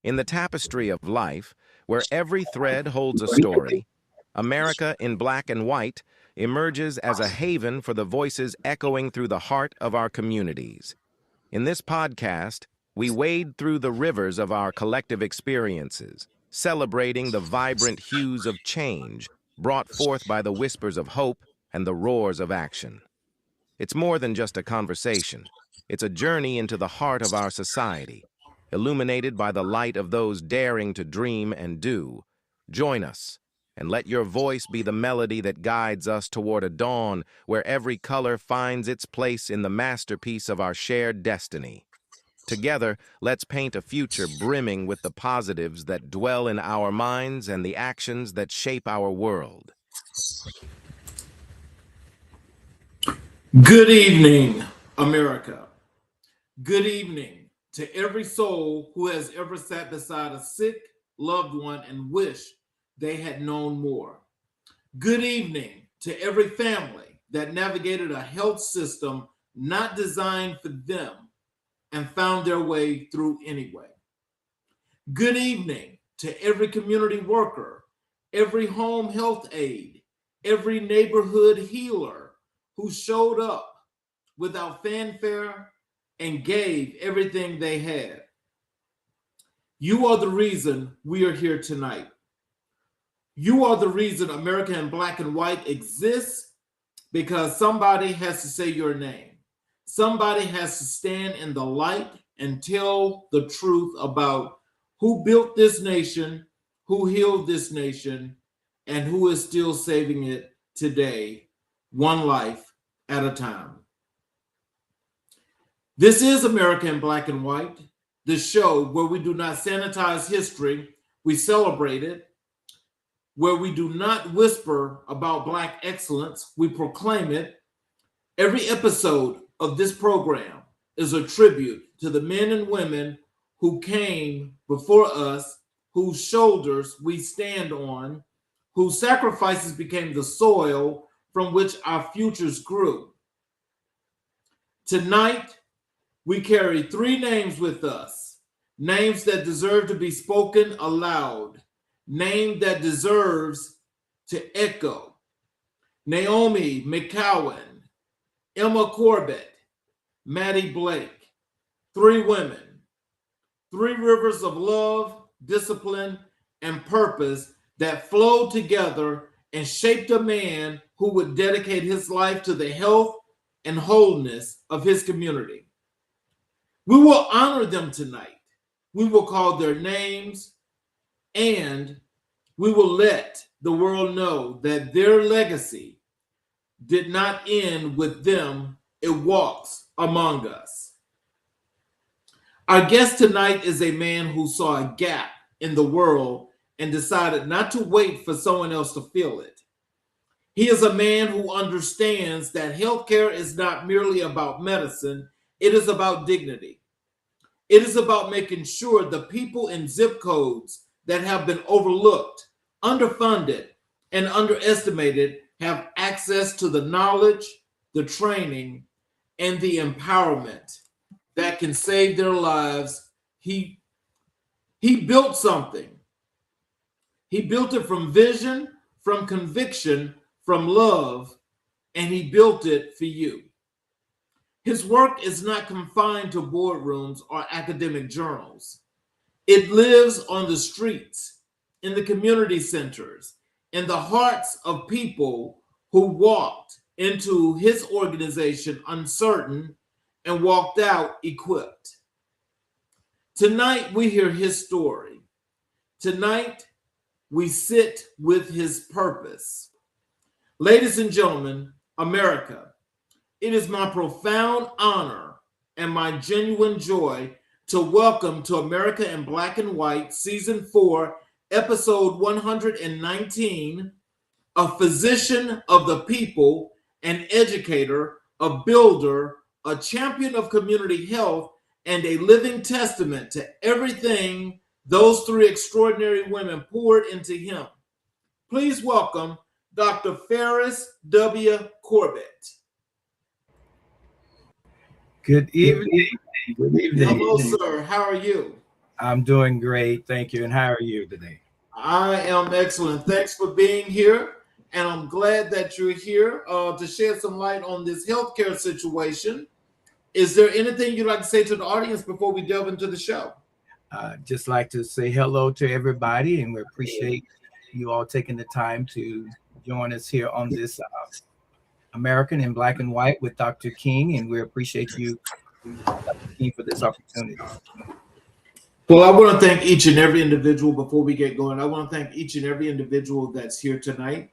In the tapestry of life, where every thread holds a story, America in Black and White emerges as a haven for the voices echoing through the heart of our communities. In this podcast, we wade through the rivers of our collective experiences, celebrating the vibrant hues of change brought forth by the whispers of hope and the roars of action. It's more than just a conversation. It's a journey into the heart of our society, illuminated by the light of those daring to dream and do. Join us, and let your voice be the melody that guides us toward a dawn where every color finds its place in the masterpiece of our shared destiny. Together, let's paint a future brimming with the positives that dwell in our minds and the actions that shape our world. Good evening, America. Good evening to every soul who has ever sat beside a sick loved one and wished they had known more. Good evening to every family that navigated a health system not designed for them and found their way through anyway. Good evening to every community worker, every home health aide, every neighborhood healer who showed up without fanfare and gave everything they had. You are the reason we are here tonight. You are the reason America in Black and White exists, because somebody has to say your name. Somebody has to stand in the light and tell the truth about who built this nation, who healed this nation, and who is still saving it today, one life at a time. This is America in Black and White, the show where we do not sanitize history, we celebrate it, where we do not whisper about Black excellence, we proclaim it. Every episode of this program is a tribute to the men and women who came before us, whose shoulders we stand on, whose sacrifices became the soil from which our futures grew. Tonight, we carry three names with us, names that deserve to be spoken aloud, name that deserves to echo. Naomi McCowan, Emma Corbett, Maddie Blake, three women, three rivers of love, discipline, and purpose that flowed together and shaped a man who would dedicate his life to the health and wholeness of his community. We will honor them tonight. We will call their names, and we will let the world know that their legacy did not end with them. It walks among us. Our guest tonight is a man who saw a gap in the world and decided not to wait for someone else to fill it. He is a man who understands that healthcare is not merely about medicine, it is about dignity. It is about making sure the people in zip codes that have been overlooked, underfunded, and underestimated have access to the knowledge, the training, and the empowerment that can save their lives. He built something. He built it from vision, from conviction, from love, and he built it for you. His work is not confined to boardrooms or academic journals. It lives on the streets, in the community centers, in the hearts of people who walked into his organization uncertain and walked out equipped. Tonight, we hear his story. Tonight, we sit with his purpose. Ladies and gentlemen, America, it is my profound honor and my genuine joy to welcome to America in Black and White, Season 4, Episode 119, a physician of the people, an educator, a builder, a champion of community health, and a living testament to everything those three extraordinary women poured into him. Please welcome Dr. Feris W. Corbett. Good evening. Good evening. Hello, sir. How are you? I'm doing great. Thank you. And how are you today? I am excellent. Thanks for being here. And I'm glad that you're here to shed some light on this healthcare situation. Is there anything you'd like to say to the audience before we delve into the show? Just like to say hello to everybody, and we appreciate you all taking the time to join us here on this American in Black and White with Dr. King, and we appreciate you, Dr. King, for this opportunity. Well, I want to thank each and every individual before we get going. I want to thank each and every individual that's here tonight.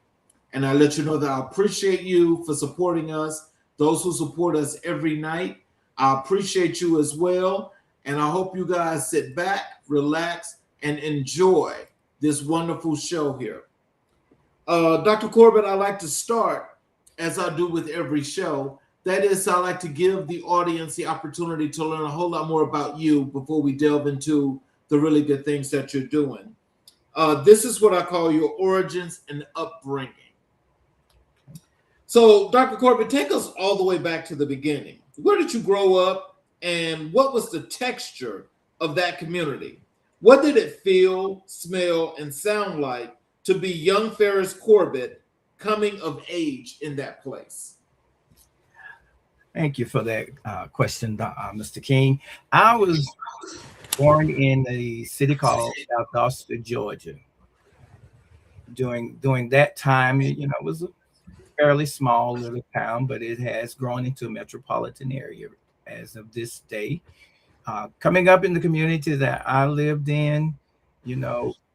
And I let you know that I appreciate you for supporting us. Those who support us every night, I appreciate you as well. And I hope you guys sit back, relax, and enjoy this wonderful show here. Dr. Corbett, I like to start, as I do with every show. That is, I like to give the audience the opportunity to learn a whole lot more about you before we delve into the really good things that you're doing. This is what I call your origins and upbringing. So, Dr. Corbett, take us all the way back to the beginning. Where did you grow up, and what was the texture of that community? What did it feel, smell, and sound like to be young Feris Corbett coming of age in that place? Thank you for that question, Mr. King. I was born in a city called South Austin, Georgia. During that time, it was a fairly small little town, but it has grown into a metropolitan area as of this day. Coming up in the community that I lived in,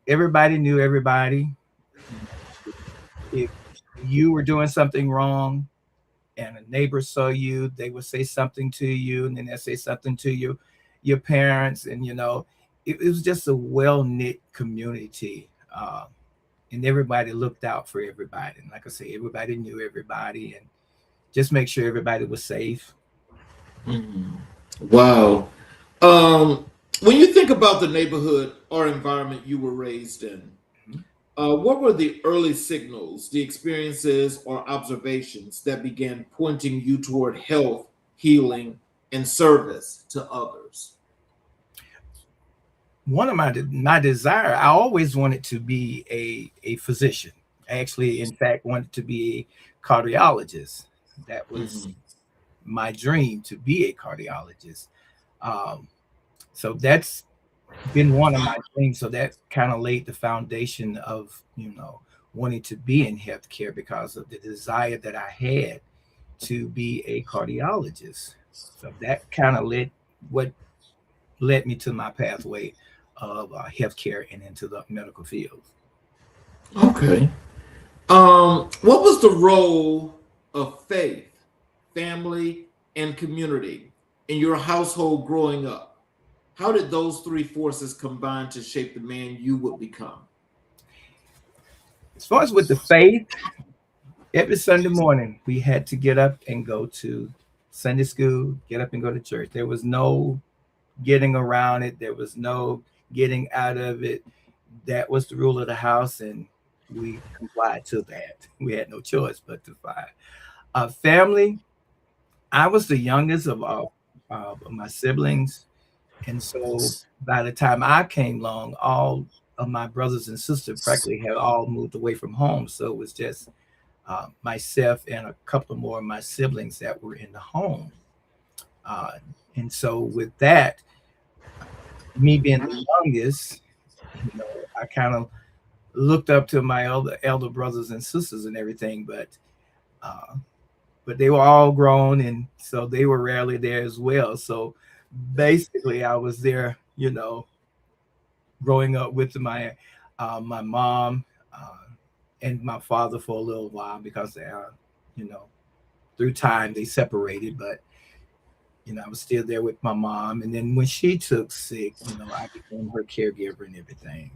everybody knew everybody. If you were doing something wrong and a neighbor saw you, they would say something to you, and then they'd say something to your parents, and it was just a well-knit community. And everybody looked out for everybody. And like I say, everybody knew everybody, and just make sure everybody was safe. Wow. When you think about the neighborhood or environment you were raised in, what were the early signals, the experiences, or observations that began pointing you toward health, healing, and service to others? One of my desire, I always wanted to be a physician. I actually, in fact, wanted to be a cardiologist. That was my dream, to be a cardiologist. So that's been one of my dreams. So that kind of laid the foundation of, wanting to be in healthcare because of the desire that I had to be a cardiologist. So that kind of led me to my pathway of healthcare and into the medical field. Okay. What was the role of faith, family, and community in your household growing up? How did those three forces combine to shape the man you would become? As far as with the faith, every Sunday morning we had to get up and go to Sunday school, get up and go to church. There was no getting around it. There was no getting out of it. That was the rule of the house, and we complied to that. We had no choice but to follow. Family, I was the youngest of my siblings, and so by the time I came along, all of my brothers and sisters practically had all moved away from home. So it was just myself and a couple more of my siblings that were in the home. And so with that, me being the youngest, I kind of looked up to my elder brothers and sisters and everything, but they were all grown, and so they were rarely there as well. So basically, I was there, growing up with my mom and my father for a little while because through time they separated, but I was still there with my mom. And then when she took sick, I became her caregiver and everything.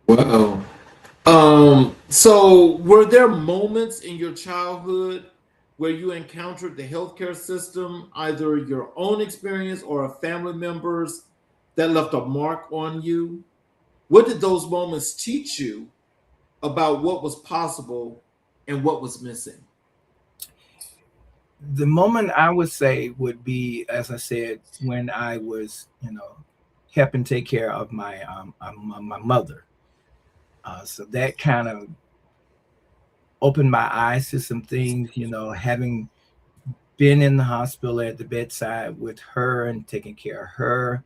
Wow. So were there moments in your childhood where you encountered the healthcare system, either your own experience or a family member's, that left a mark on you? What did those moments teach you about what was possible and what was missing? The moment I would say would be, as I said, when I was, helping take care of my mother. So that kind of opened my eyes to some things, having been in the hospital at the bedside with her and taking care of her.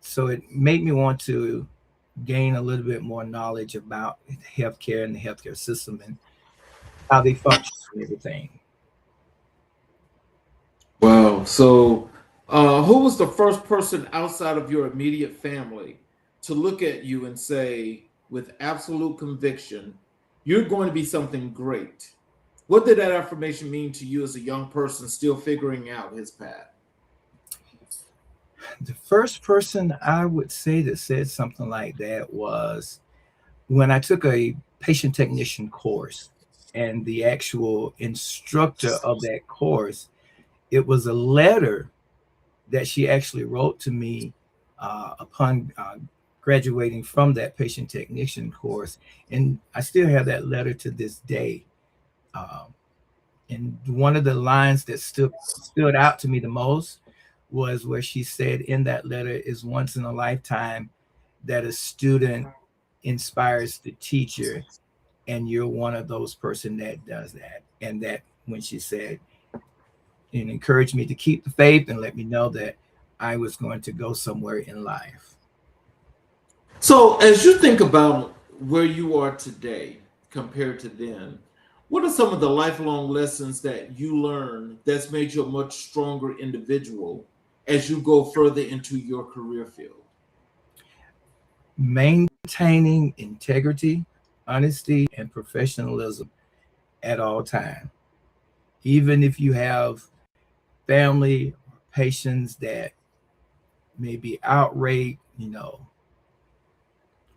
So it made me want to gain a little bit more knowledge about healthcare and the healthcare system and how they function and everything. Wow. So, who was the first person outside of your immediate family to look at you and say, with absolute conviction, you're going to be something great? What did that affirmation mean to you as a young person still figuring out his path? The first person I would say that said something like that was when I took a patient technician course, and the actual instructor of that course, it was a letter that she actually wrote to me upon graduating from that patient technician course. And I still have that letter to this day. And one of the lines that stood out to me the most was where she said in that letter, is once in a lifetime that a student inspires the teacher, and you're one of those person that does that. And that when she said, and encouraged me to keep the faith and let me know that I was going to go somewhere in life. So, as you think about where you are today compared to then, what are some of the lifelong lessons that you learned that's made you a much stronger individual as you go further into your career field? Maintaining integrity, honesty, and professionalism at all times. Even if you have family or patients that may be outraged,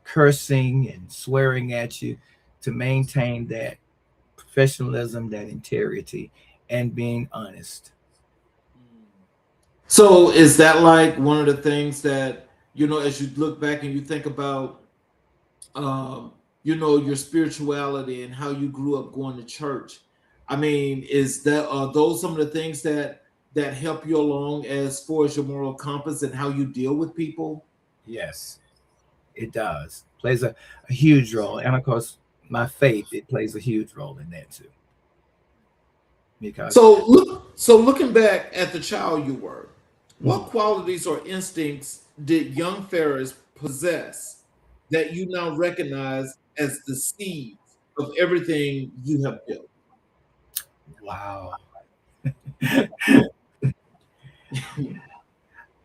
cursing and swearing at you, to maintain that professionalism, that integrity, and being honest. So, is that like one of the things that, as you look back and you think about, um, your spirituality and how you grew up going to church? I mean, is that are those some of the things that help you along as far as your moral compass and how you deal with people? Yes, it does. Plays a huge role. And of course, my faith, it plays a huge role in that too. Because So looking back at the child you were, what mm, qualities or instincts did young Ferris possess that you now recognize as the seeds of everything you have built? wow.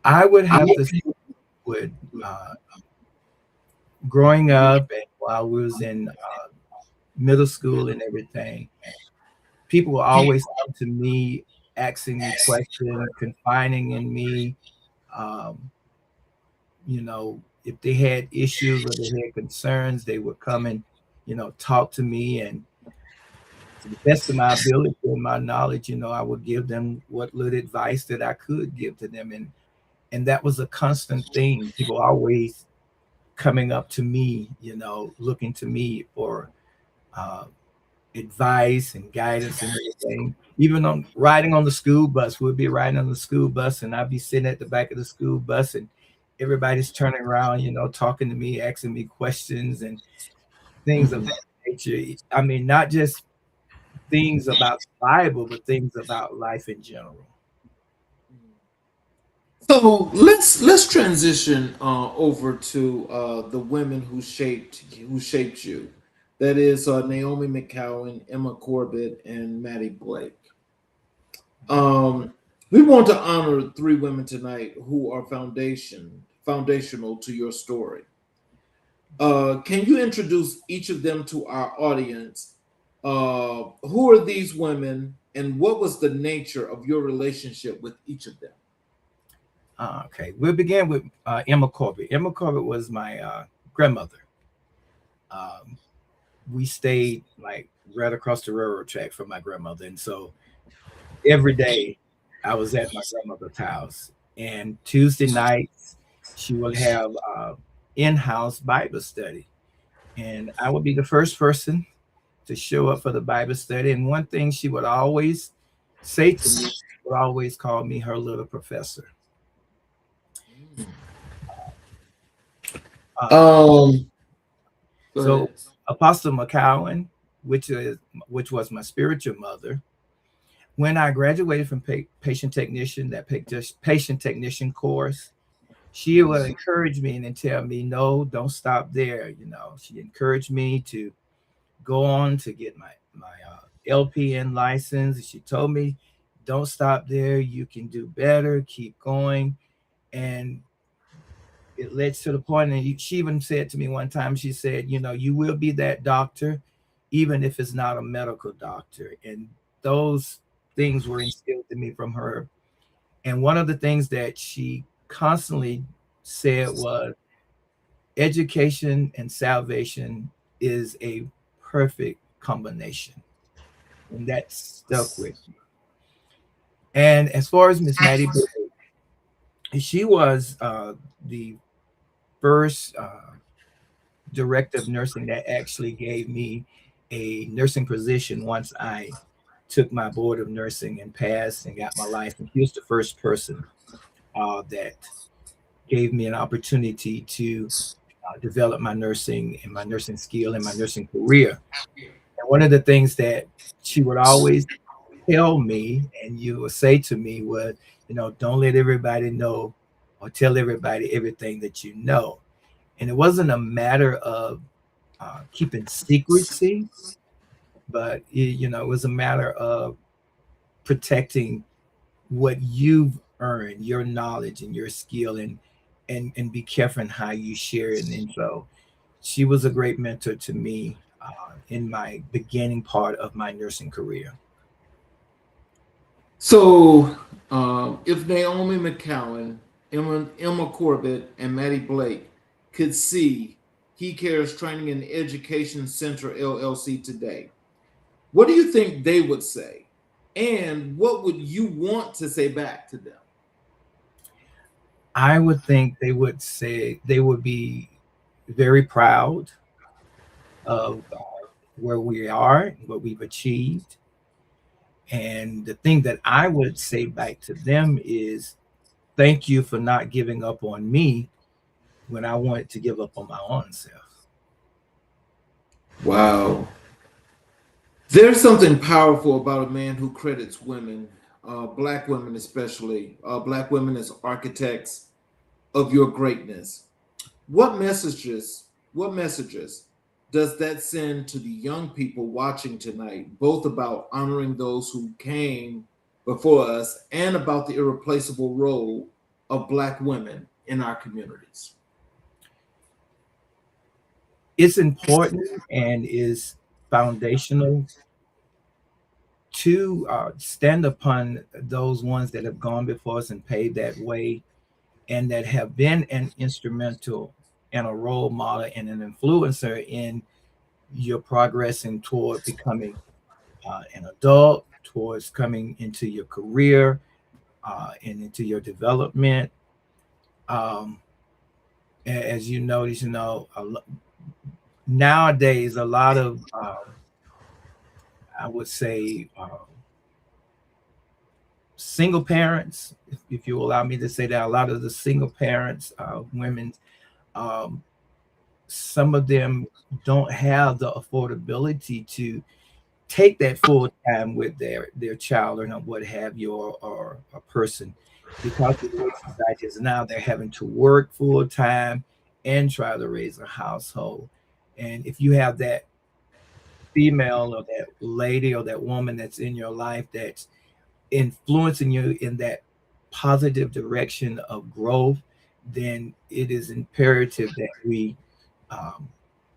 I would have to say with uh, growing up and while we was in middle school and everything, people will always come to me asking me questions, confiding in me. Um, if they had issues or they had concerns, they would come and, talk to me. And to the best of my ability and my knowledge, I would give them what little advice that I could give to them. And that was a constant thing. People always coming up to me, looking to me for uh, advice and guidance and everything. Even on riding on the school bus, we'd be riding on the school bus, and I'd be sitting at the back of the school bus, and everybody's turning around, talking to me, asking me questions and things of Mhm. that nature. I mean, not just things about the Bible, but things about life in general. So let's transition over to the women who shaped you. That is Naomi McCowan, Emma Corbett, and Maddie Blake. Um, we want to honor three women tonight who are foundational to your story. Can you introduce each of them to our audience? Who are these women, and what was the nature of your relationship with each of them? Okay, we'll begin with Emma Corbett. Emma Corbett was my grandmother. Um, we stayed like right across the railroad track from my grandmother, and so every day I was at my grandmother's house. And Tuesday nights she would have in-house Bible study, and I would be the first person to show up for the Bible study. And one thing she would always say to me, would always call me her little professor. Um, go So ahead. Apostle McCowan, which was my spiritual mother, when I graduated from patient technician, just patient technician course, she would encourage me and then tell me, no, don't stop there. She encouraged me to go on to get my LPN license. She told me, don't stop there. You can do better. Keep going. And it led to the point, and she even said to me one time, she said, you will be that doctor, even if it's not a medical doctor. And those things were instilled in me from her. And one of the things that she constantly said was, education and salvation is a perfect combination. And that stuck with me. And as far as Miss Maddie, she was the first director of nursing that actually gave me a nursing position once I took my board of nursing and passed and got my license. She was the first person that gave me an opportunity to develop my nursing and my nursing skill and my nursing career. And one of the things that she would always tell me and you would say to me was, don't let everybody know or tell everybody everything that you know. And it wasn't a matter of keeping secrecy, but it was a matter of protecting what you've earned, your knowledge and your skill, and be careful in how you share it. And so she was a great mentor to me in my beginning part of my nursing career. So, if Naomi McCowan, Emma Corbett, and Maddie Blake could see He Cares Training and Education Center LLC today, what do you think they would say? And what would you want to say back to them? I would think they would say they would be very proud of where we are, what we've achieved. And the thing that I would say back to them is thank you for not giving up on me when I wanted to give up on my own self. Wow. There's something powerful about a man who credits women, Black women especially, Black women as architects of your greatness. What messages does that send to the young people watching tonight, both about honoring those who came before us and about the irreplaceable role of Black women in our communities? It's important and is foundational to stand upon those ones that have gone before us and paved that way and that have been an instrumental and a role model and an influencer in your progressing toward becoming an adult, towards coming into your career and into your development. Um, as you notice, nowadays a lot of I would say single parents, if you allow me to say that, a lot of the single parents, women, um, some of them don't have the affordability to take that full time with their child or what have you, or a person, because of the way society is now. They're having to work full time and try to raise a household. And if you have that female or that lady or that woman that's in your life that's influencing you in that positive direction of growth, then it is imperative that we um,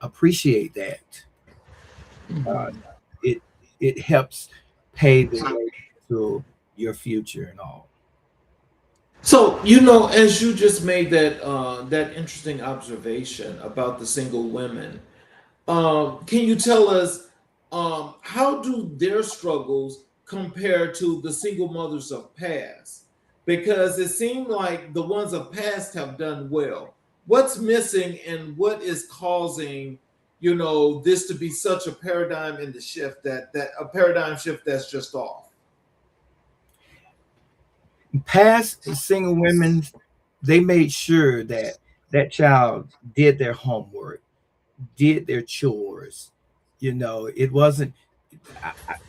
appreciate that. Uh, Mhm. it it helps pave the way to your future and all. So, as you just made that interesting observation about the single women, can you tell us how do their struggles compare to the single mothers of past? Because it seemed like the ones of past have done well. What's missing and what is causing, this to be such a paradigm in the shift that a paradigm shift that's just off? Past single women, they made sure that that child did their homework, did their chores. It wasn't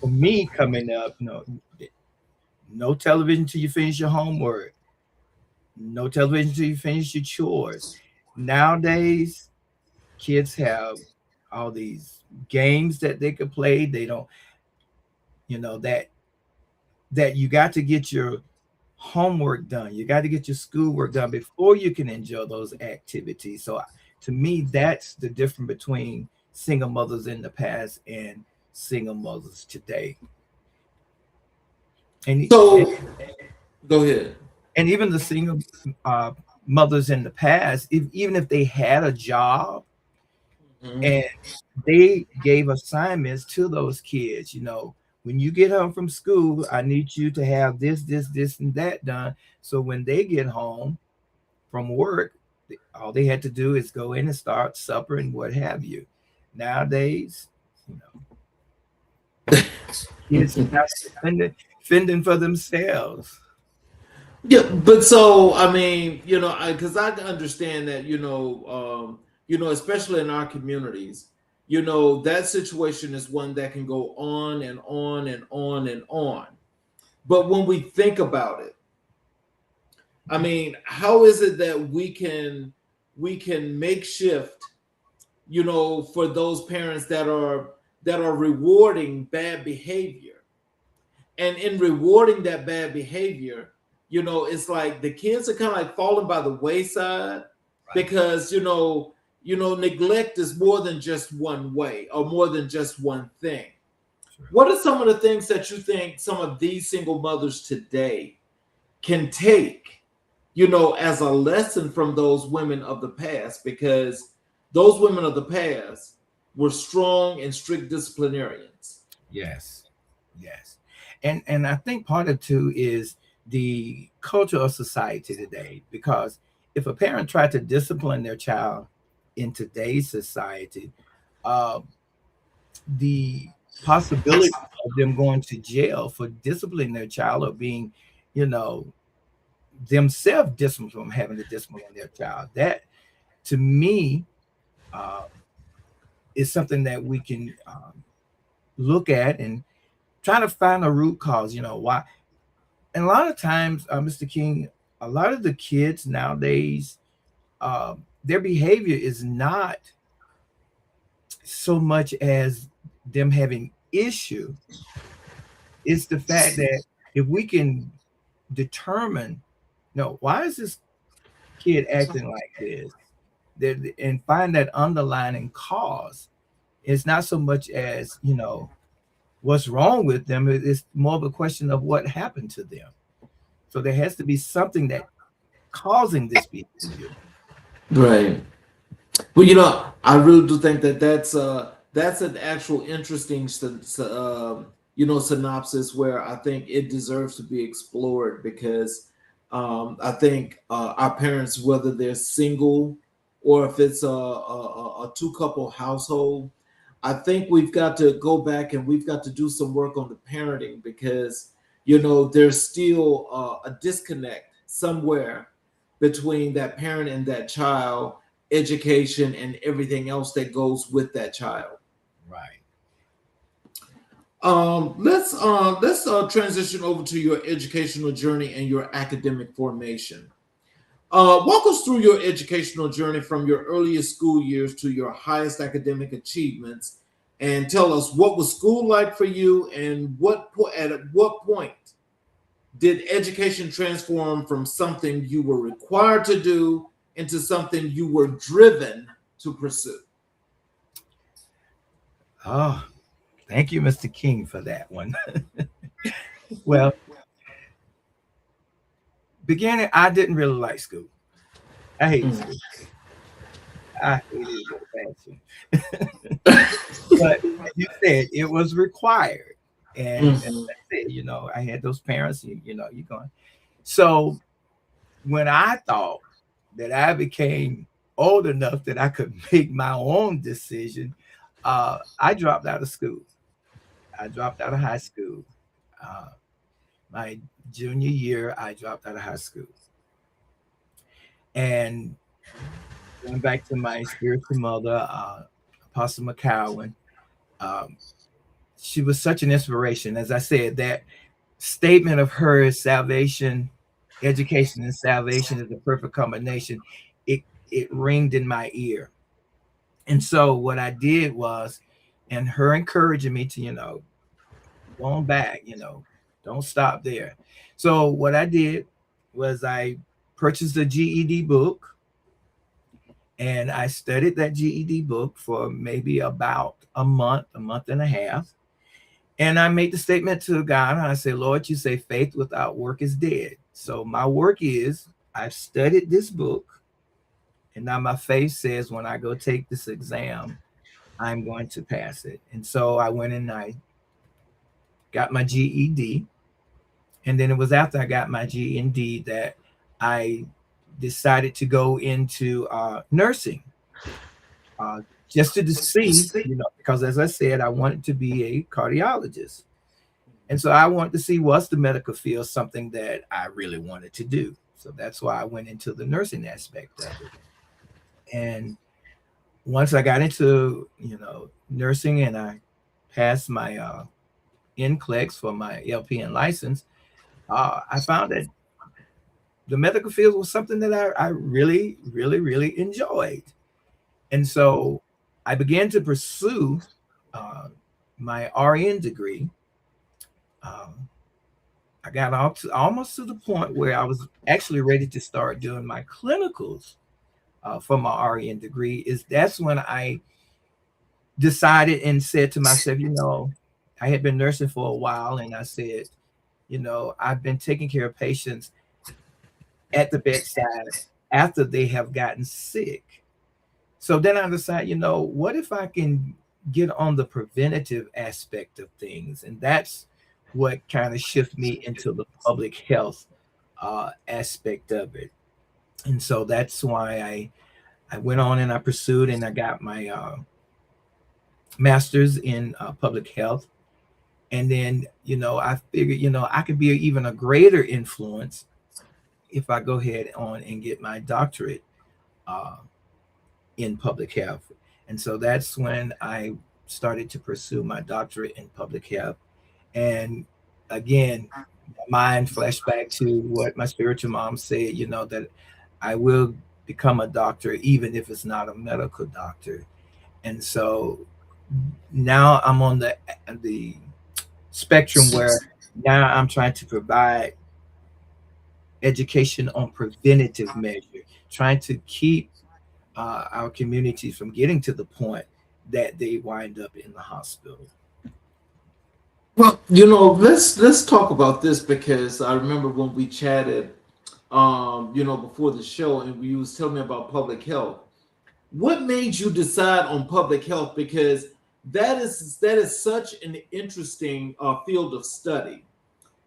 for me coming up. No television till you finish your homework. No television till you finish your chores. Nowadays, kids have all these games that they could play. They don't, that you got to get your homework done. You got to get your schoolwork done before you can enjoy those activities. So to me, that's the difference between single mothers in the past and single mothers today. And So go ahead. And even the single mothers in the past, even if they had a job, and they gave assignments to those kids, when you get home from school, I need you to have this, and that done. So when they get home from work, all they had to do is go in and start supper and what have you. Nowadays, kids have to fending for themselves. Yeah, but so I mean, because I understand that, especially in our communities, that situation is one that can go on and on and on and on. But when we think about it, I mean, how is it that we can make shift, for those parents that are rewarding bad behavior, and in rewarding that bad behavior, it's like the kids are kind of like falling by the wayside, right? Because neglect is more than just one way or more than just one thing. Sure. What are some of the things that you think some of these single mothers today can take, as a lesson from those women of the past? Because those women of the past were strong and strict disciplinarians. Yes. And I think part of it too is the culture of society today, because if a parent tried to discipline their child in today's society, the possibility of them going to jail for disciplining their child or being, themselves disciplined from having to discipline their child, that to me is something that we can look at and try to find a root cause, why. And a lot of times, Mr. King, a lot of the kids nowadays, their behavior is not so much as them having issue. It's the fact that if we can determine, why is this kid acting like this, and find that underlying cause, it's not so much as, what's wrong with them. It's more of a question of what happened to them. So there has to be something that causing this behavior. Right. Well, I really do think that that's an actual interesting synopsis where I think it deserves to be explored, because I think our parents, whether they're single or if it's a two-couple household, I think we've got to go back and we've got to do some work on the parenting, because there's still a disconnect somewhere between that parent and that child, education and everything else that goes with that child. Right. Let's transition over to your educational journey and your academic formation. Walk us through your educational journey from your earliest school years to your highest academic achievements, and tell us what was school like for you, and at what point did education transform from something you were required to do into something you were driven to pursue? Oh, thank you, Mr. King, for that one. Well, beginning, I didn't really like school. I hated school. I hated it. But you said it was required. And that's it, I had those parents, you're going. So when I thought that I became old enough that I could make my own decision, I dropped out of school. I dropped out of high school. My junior year, I dropped out of high school. And going back to my spiritual mother, Apostle McCowan. Um, she was such an inspiration. As I said, that statement of hers, salvation, education, and salvation is the perfect combination. It it ringed in my ear, and so what I did was, and her encouraging me to, go on back, don't stop there. So what I did was I purchased a GED book, and I studied that GED book for maybe about a month and a half. And I made the statement to God, and I said, Lord, you say faith without work is dead. So my work is I've studied this book, and now my faith says when I go take this exam, I'm going to pass it. And so I went and I got my GED. And then it was after I got my GED that I decided to go into nursing, just to see, because as I said, I wanted to be a cardiologist. And so I wanted to see, was the medical field something that I really wanted to do? So that's why I went into the nursing aspect of it. And once I got into, nursing, and I passed my NCLEX for my LPN license, I found that the medical field was something that I really, really, really enjoyed. And so I began to pursue my RN degree. I got almost to the point where I was actually ready to start doing my clinicals for my RN degree. That's when I decided and said to myself, I had been nursing for a while, and I said, I've been taking care of patients at the bedside after they have gotten sick. So then I decided, what if I can get on the preventative aspect of things? And that's what kind of shifted me into the public health aspect of it. And so that's why I went on and I pursued, and I got my master's in public health. And then, I figured, I could be even a greater influence if I go ahead on and get my doctorate in public health. And so that's when I started to pursue my doctorate in public health. And again, my mind flashed back to what my spiritual mom said, that I will become a doctor, even if it's not a medical doctor. And so now I'm on the spectrum where now I'm trying to provide education on preventative measure, trying to keep our communities from getting to the point that they wind up in the hospital. Well, let's talk about this, because I remember when we chatted, before the show, and you was telling me about public health. What made you decide on public health? Because that is such an interesting field of study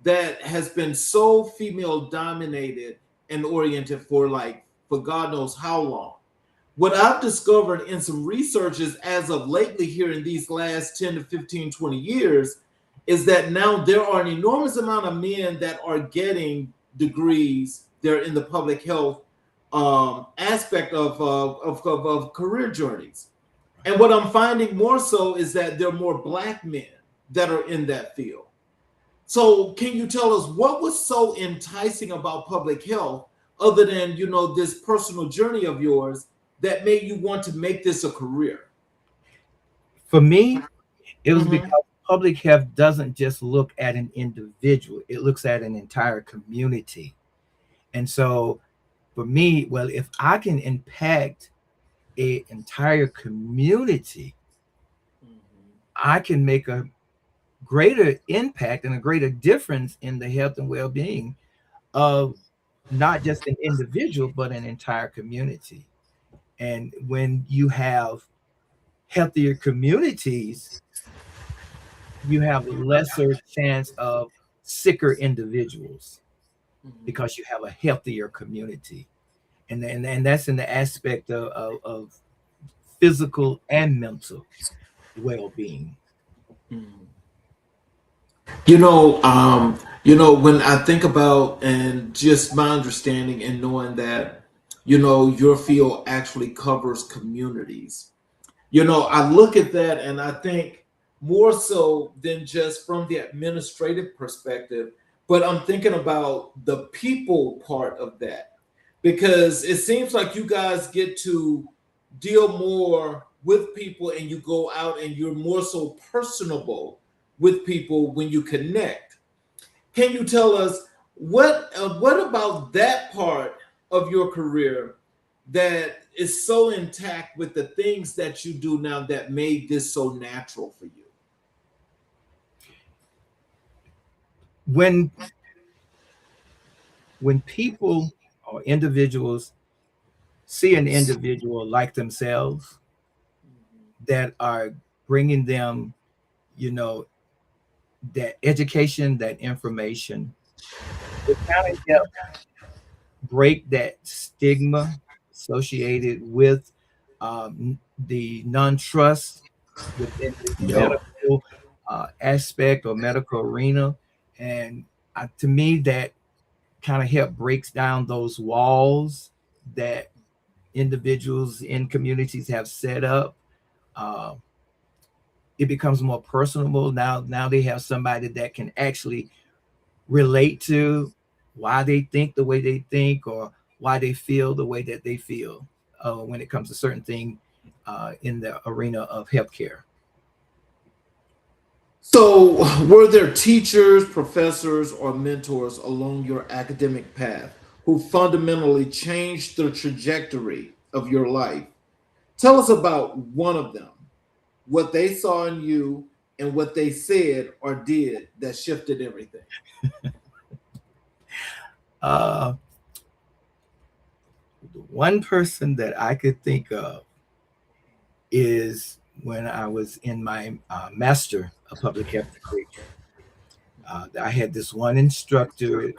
that has been so female dominated and oriented for God knows how long. What I've discovered in some researches as of lately here in these last 10 to 15, 20 years is that now there are an enormous amount of men that are getting degrees. They're in the public health aspect of career journeys. And what I'm finding more so is that there are more Black men that are in that field. So can you tell us what was so enticing about public health, other than, this personal journey of yours, that made you want to make this a career? For me, it was because public health doesn't just look at an individual, it looks at an entire community. And so for me, well, if I can impact an entire community, I can make a greater impact and a greater difference in the health and well-being of not just an individual, but an entire community. And when you have healthier communities, you have a lesser chance of sicker individuals because you have a healthier community. And that's in the aspect of physical and mental well-being. When I think about, and just my understanding and knowing that your field actually covers communities. I look at that and I think more so than just from the administrative perspective, but I'm thinking about the people part of that, because it seems like you guys get to deal more with people and you go out and you're more so personable with people when you connect. Can you tell us what about that part of your career that is so intact with the things that you do now that made this so natural for you? When people or individuals see an individual like themselves that are bringing them, that education, that information, it kind of helps break that stigma associated with the non-trust within this Yep. medical aspect or medical arena. And to me, that kind of help breaks down those walls that individuals in communities have set up. Uh, it becomes more personable now. Now they have somebody that can actually relate to why they think the way they think or why they feel the way that they feel when it comes to certain things in the arena of healthcare. So, were there teachers, professors, or mentors along your academic path who fundamentally changed the trajectory of your life? Tell us about one of them, what they saw in you, and what they said or did that shifted everything. Uh, One person that I could think of is when I was in my master of public health degree. I had this one instructor.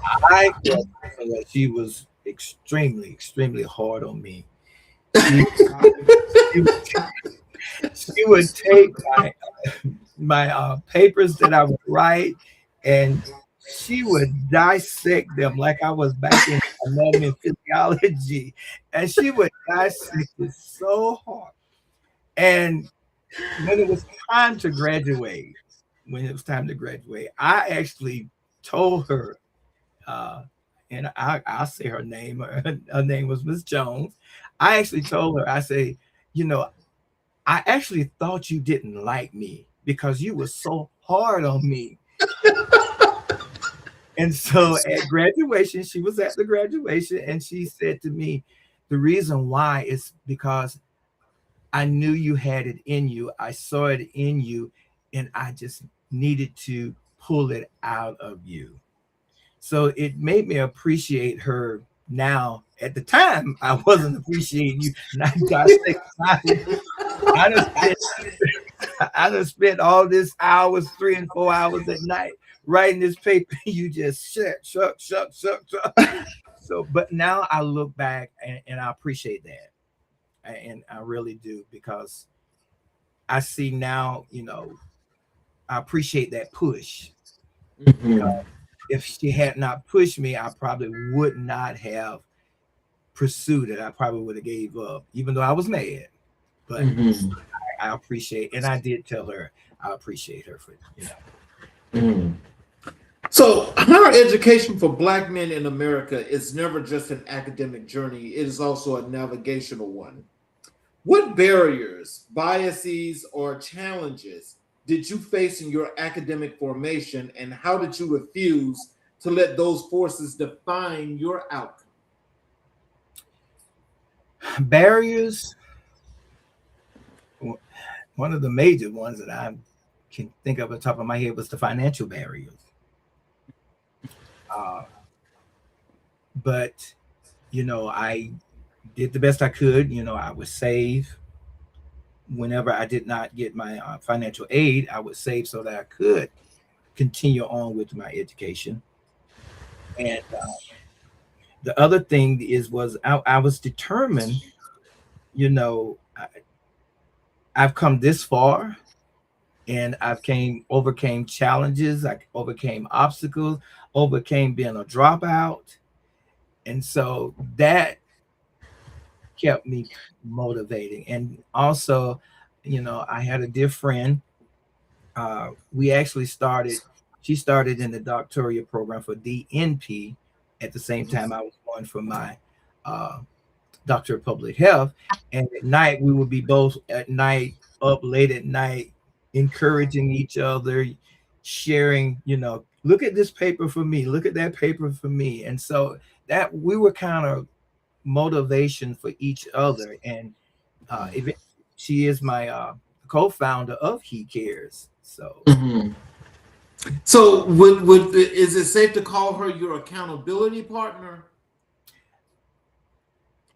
I felt that she was extremely, extremely hard on me. She, she, would, she would take my papers that I would write, and she would dissect them like I was back in anatomy and physiology, and she would dissect it so hard. And when it was time to graduate, I actually told her, uh, and I'll say her name. Her name was Miss Jones. I actually told her, I say, I actually thought you didn't like me because you were so hard on me. And so at graduation, she was at the graduation and she said to me, the reason why is because I knew you had it in you. I saw it in you, and I just needed to pull it out of you. So it made me appreciate her now. At the time, I wasn't appreciating you. And I done spent, I done spent all this hours, 3 and 4 hours at night writing this paper. You just shuck. So, but now I look back and I appreciate that. And I really do, because I see now, I appreciate that push. Mhm. If she had not pushed me, I probably would not have pursued it. I probably would have gave up, even though I was mad. But Mhm. I appreciate, and I did tell her I appreciate her for. Mhm. So, higher education for Black men in America is never just an academic journey, it is also a navigational one. What barriers, biases, or challenges did you face in your academic formation, and how did you refuse to let those forces define your outcome? Barriers. One of the major ones that I can think of at the top of my head was the financial barriers. Uh, but I did the best I could. I would save whenever I did not get my financial aid. I would save so that I could continue on with my education. And the other thing was I was determined. I've come this far, and overcame challenges. I overcame obstacles, overcame being a dropout, And so that kept me motivating. And also, I had a dear friend. We actually she started in the doctoral program for DNP at the same time I was going for my uh, Doctor of Public Health. And at night, we would be both at night, up late at night, encouraging each other, sharing, look at this paper for me, look at that paper for me. And so that we were kind of motivation for each other. And she is my co-founder of He Cares. So, so would is it safe to call her your accountability partner?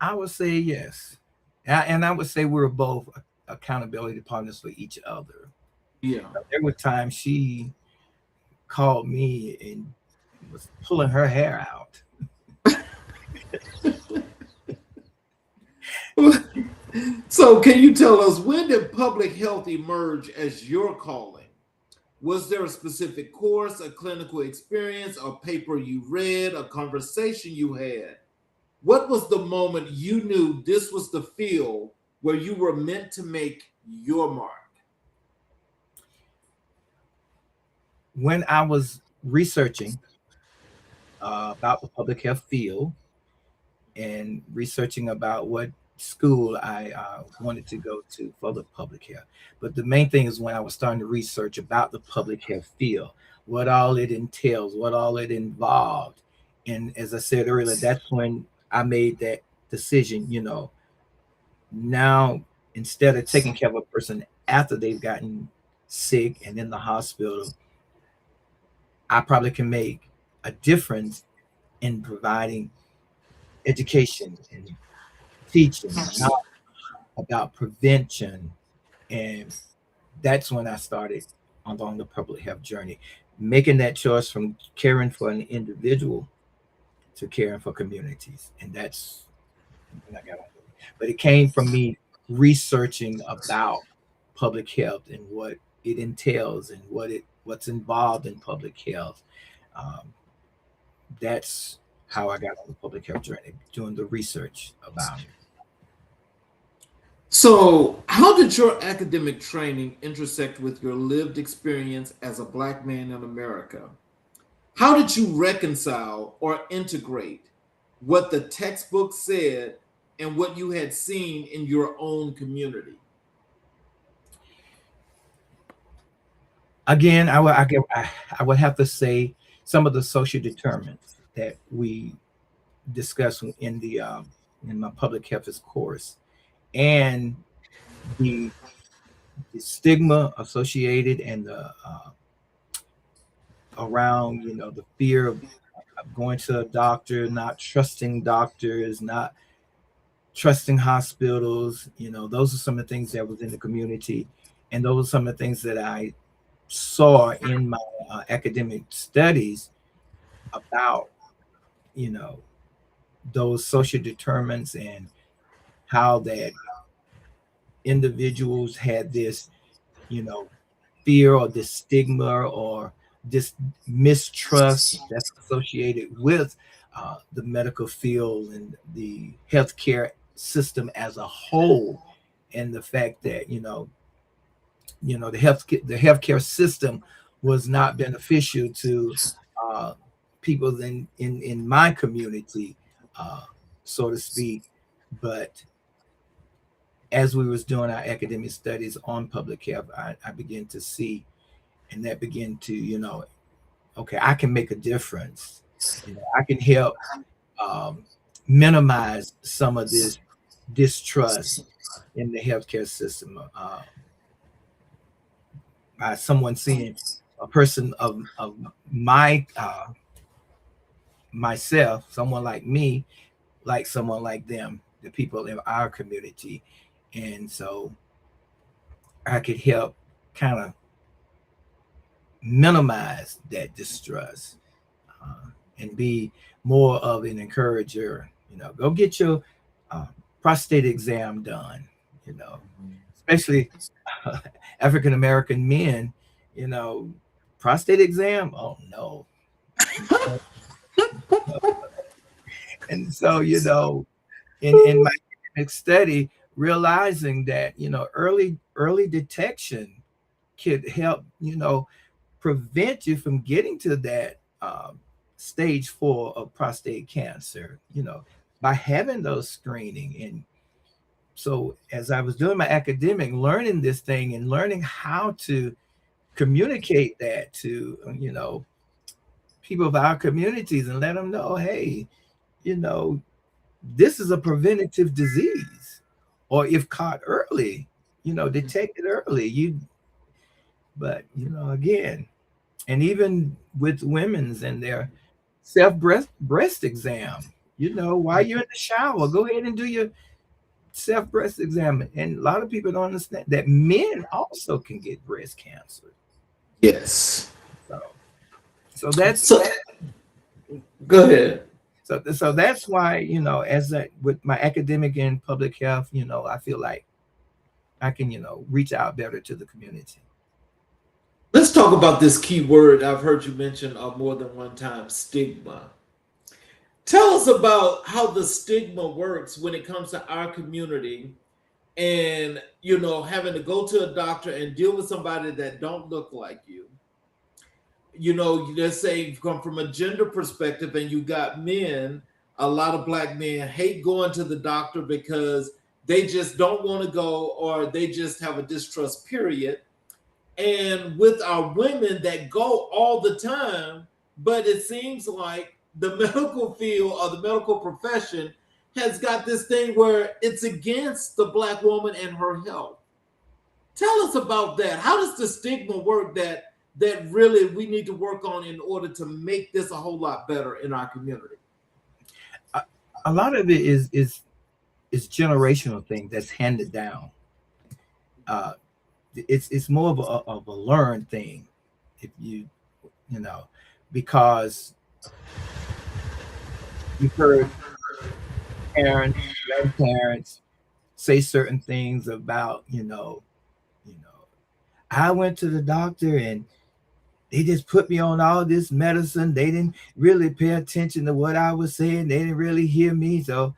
I would say yes, and I would say we're both accountability partners for each other. Yeah, there were times she called me and was pulling her hair out. So can you tell us, when did public health emerge as your calling? Was there a specific course, a clinical experience, a paper you read, a conversation you had? What was the moment you knew this was the field where you were meant to make your mark? When I was researching about the public health field and researching about what school I wanted to go to for the public health. But the main thing is when I was starting to research about the public health field, what all it entails, what all it involved. And as I said earlier, that's when I made that decision, now instead of taking care of a person after they've gotten sick and in the hospital, I probably can make a difference in providing education and teaching about prevention. And that's when I started along the public health journey, making that choice from caring for an individual to caring for communities. And that's when I got on it. But it came from me researching about public health and what it entails and what's involved in public health. That's how I got on the public health journey, doing the research about it. So, how did your academic training intersect with your lived experience as a Black man in America? How did you reconcile or integrate what the textbook said and what you had seen in your own community? Again, I would have to say some of the social determinants that we discussed in my public health course, and the stigma associated and the around the fear of going to a doctor, not trusting doctors, not trusting hospitals. Those are some of the things that was in the community, and those are some of the things that I saw in my academic studies about those social determinants and how that individuals had this fear or this stigma or this mistrust that's associated with the medical field and the healthcare system as a whole, and the fact that the healthcare system was not beneficial to people in my community, so to speak. But as we was doing our academic studies on public health, I began to see, and that began to, okay, I can make a difference. I can help minimize some of this distrust in the healthcare system by someone seeing a person of my myself, someone like me, like someone like them, the people in our community. And so I could help kind of minimize that distrust and be more of an encourager. Go get your prostate exam done, especially African American men, prostate exam. Oh no. And so, in my academic study, realizing that, early detection could help, prevent you from getting to that stage 4 of prostate cancer, by having those screening. And so as I was doing my academic, learning this thing and learning how to communicate that to, people of our communities and let them know, hey, you know, this is a preventative disease. Or if caught early, detected early, but again, and even with women's and their self breast exam, while you're in the shower, go ahead and do your self breast exam. And a lot of people don't understand that men also can get breast cancer. Yes. So that's so. Go ahead. So that's why, with my academic and public health, I feel like I can, reach out better to the community. Let's talk about this key word I've heard you mention more than one time, stigma. Tell us about how the stigma works when it comes to our community and, having to go to a doctor and deal with somebody that don't look like you. Let's say you come from a gender perspective and you got men, a lot of black men hate going to the doctor because they just don't want to go or they just have a distrust period. And with our women that go all the time, but it seems like the medical field or the medical profession has got this thing where it's against the black woman and her health. Tell us about that. How does the stigma work that really we need to work on in order to make this a whole lot better in our community? A lot of it is generational thing that's handed down. It's more of a learned thing, if because you've heard parents, grandparents say certain things about, I went to the doctor and they just put me on all this medicine. They didn't really pay attention to what I was saying. They didn't really hear me. So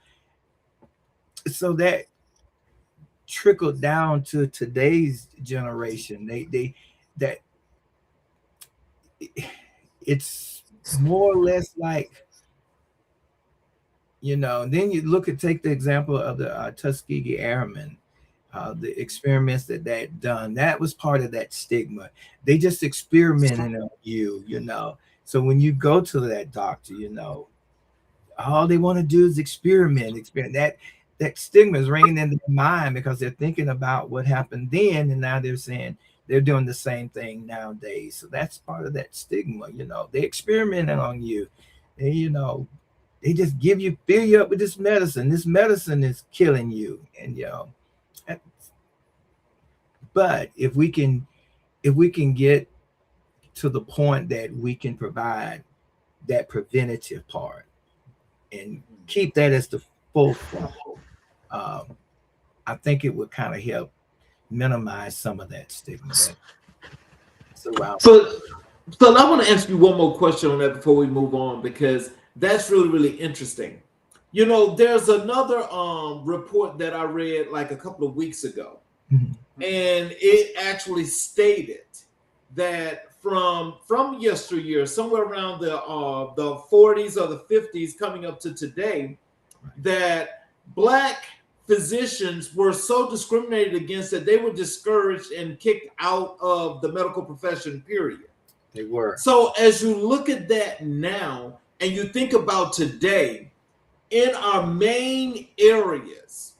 that trickled down to today's generation. That it's more or less like, then you take the example of the Tuskegee Airmen, the experiments that done. That was part of that stigma. They just experimented on you, So when you go to that doctor, all they want to do is experiment. That stigma is ringing in their mind because they're thinking about what happened then, and now they're saying they're doing the same thing nowadays. So that's part of that stigma. They experimenting on you. They just fill you up with this medicine. This medicine is killing you, and but if we can get to the point that we can provide that preventative part and keep that as the forefront, I think it would kind of help minimize some of that stigma. So I want to ask you one more question on that before we move on, because that's really, really interesting. There's another report that I read like a couple of weeks ago. Mm-hmm. And it actually stated that from yesteryear, somewhere around the 40s or the 50s coming up to today, that Black physicians were so discriminated against that they were discouraged and kicked out of the medical profession, period. They were. So as you look at that now and you think about today, in our main areas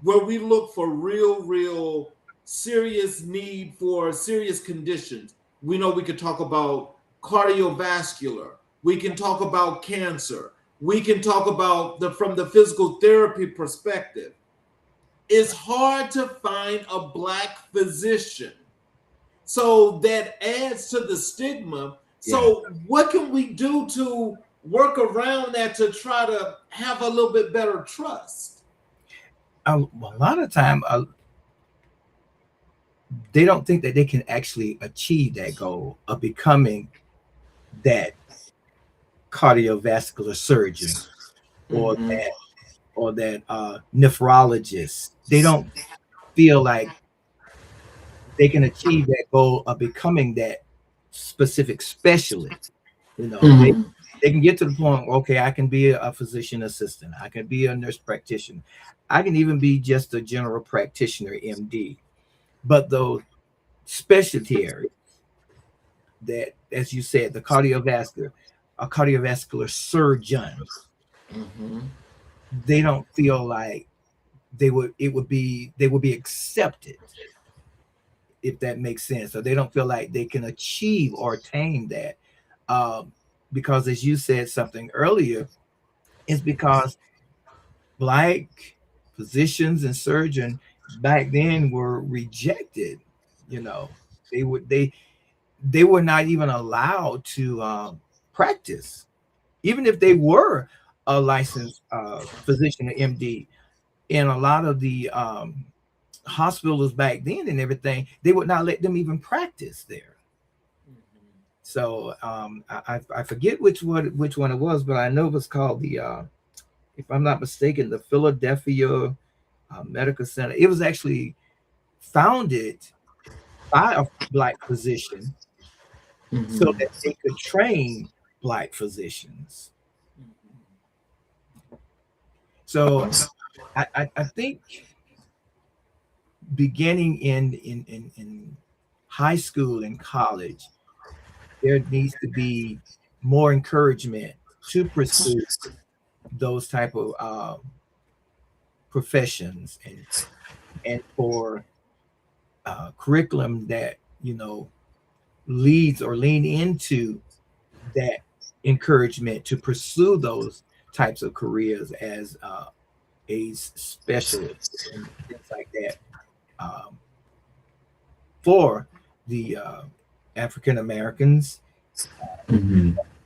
where we look for real serious need for serious conditions, we know we could talk about cardiovascular, we can talk about cancer, we can talk about from the physical therapy perspective. It's hard to find a Black physician. So that adds to the stigma. So what can we do to work around that to try to have a little bit better trust? A lot of time, they don't think that they can actually achieve that goal of becoming that cardiovascular surgeon or that nephrologist. They don't feel like they can achieve that goal of becoming that specific specialist. You know, they can get to the point, okay, I can be a physician assistant, I can be a nurse practitioner, I can even be just a general practitioner, MD. But those specialty areas that, as you said, the cardiovascular, a cardiovascular surgeon, they don't feel like they would be accepted, if that makes sense. So they don't feel like they can achieve or attain that. Because as you said something earlier, it's because Black physicians and surgeons back then were rejected. You know, they were not even allowed to practice, even if they were a licensed physician or MD. In a lot of the hospitals back then and everything, they would not let them even practice there. So I forget which one it was, but I know it was called the, if I'm not mistaken, the Philadelphia Medical Center. It was actually founded by a Black physician so that they could train Black physicians. So I think beginning in high school and college, there needs to be more encouragement to pursue those type of professions, and for curriculum that, you know, leads or lean into that encouragement to pursue those types of careers as a specialist and things like that, for the African Americans,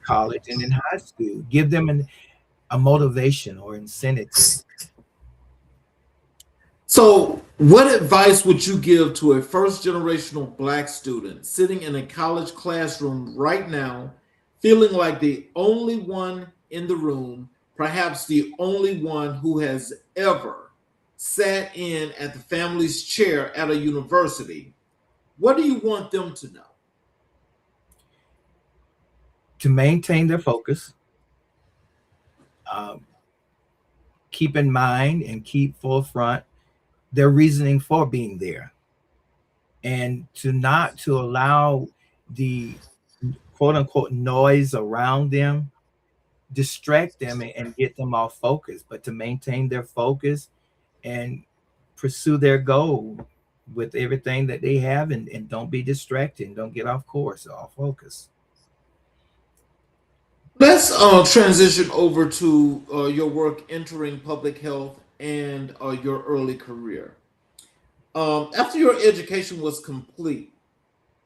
college and in high school. Give them a motivation or incentive. So, what advice would you give to a first generational Black student sitting in a college classroom right now, feeling like the only one in the room, perhaps the only one who has ever sat in at the family's chair at a university? What do you want them to know? To maintain their focus, keep in mind and keep forefront their reasoning for being there, and to allow the quote unquote noise around them distract them and get them off focus, but to maintain their focus and pursue their goal with everything that they have, and don't be distracted and don't get off course or off focus. Let's transition over to your work entering public health and your early career. After your education was complete,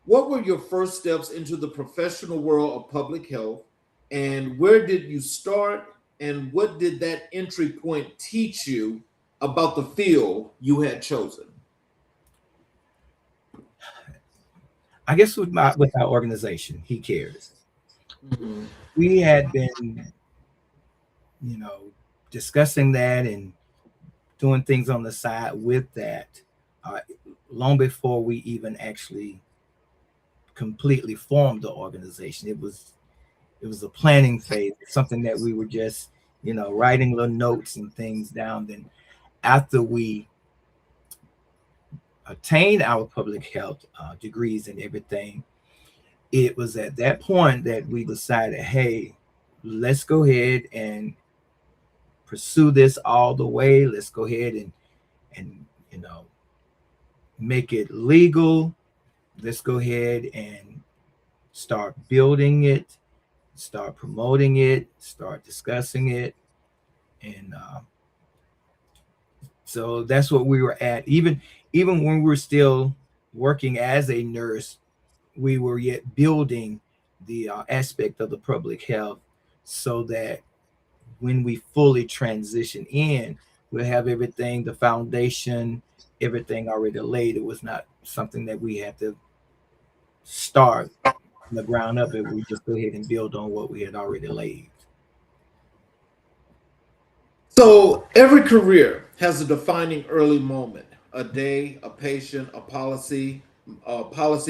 what were your first steps into the professional world of public health, and where did you start, and what did that entry point teach you about the field you had chosen? I guess with our organization, He Cares, we had been, you know, discussing that and doing things on the side with that long before we even actually completely formed the organization. It was a planning phase, something that we were just, you know, writing little notes and things down. Then after we attained our public health degrees and everything, it was at that point that we decided, hey, let's go ahead and pursue this all the way. Let's go ahead and you know, make it legal. Let's go ahead and start building it, start promoting it, start discussing it. And so that's what we were at. Even when we were still working as a nurse, we were yet building the aspect of the public health, so that when we fully transition in, we'll have everything, the foundation, everything already laid. It was not something that we had to start from the ground up. If we just go ahead and build on what we had already laid. So every career has a defining early moment, a day, a patient, a policy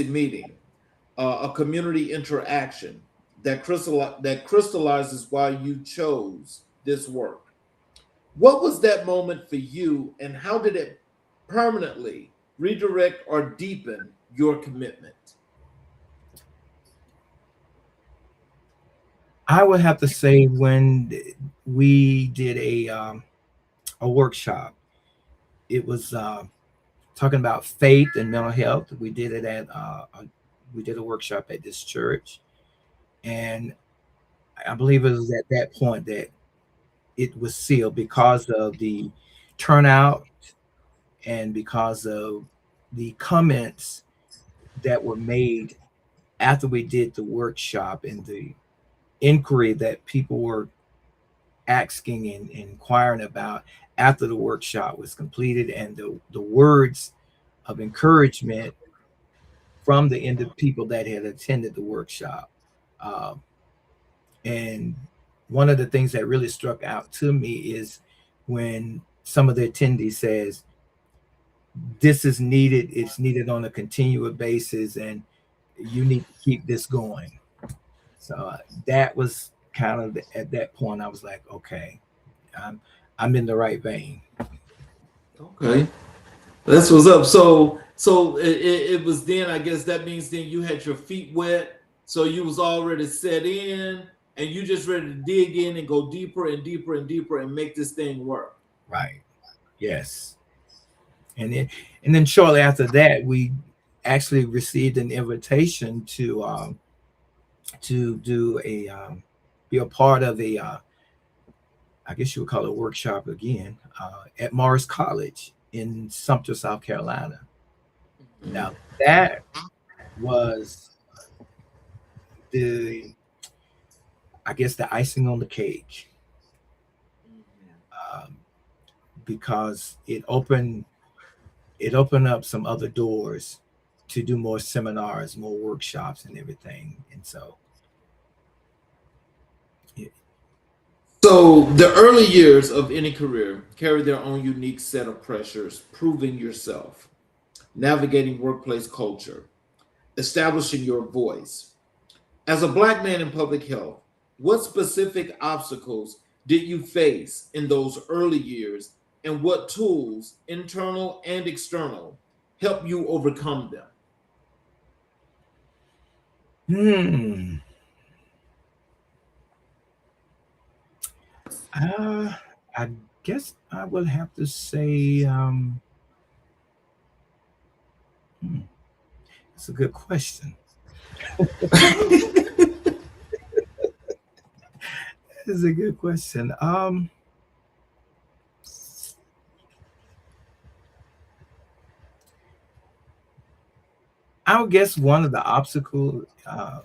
meeting, a community interaction that crystallizes why you chose this work. What was that moment for you, and how did it permanently redirect or deepen your commitment? I would have to say when we did a workshop. It was talking about faith and mental health. We did it at we did a workshop at this church, and I believe it was at that point that it was sealed because of the turnout and because of the comments that were made after we did the workshop and the inquiry that people were asking and inquiring about after the workshop was completed, and the words of encouragement from the end of people that had attended the workshop. Um, and one of the things that really struck out to me is when some of the attendees says, this is needed, it's needed on a continual basis, and you need to keep this going. So that was kind of at that point, I was like, okay, I'm, I'm in the right vein. Okay, that's what's up. So it was then. I guess that means then you had your feet wet, so you was already set in, and you just ready to dig in and go deeper and deeper and deeper and make this thing work. Right. Yes. And then shortly after that, we actually received an invitation to do a be a part of a I guess you would call it a workshop again at Morris College in Sumter, South Carolina. Now that was the I guess the icing on the cake, um, because it opened up some other doors to do more seminars, more workshops, and everything. And so, yeah. So the early years of any career carry their own unique set of pressures, proving yourself, navigating workplace culture, establishing your voice. As a black man in public health, what specific obstacles did you face in those early years, and what tools, internal and external, help you overcome them? Hmm. Uh, I guess I would have to say, hmm, it's a good question. It's a good question. I would guess one of the uh,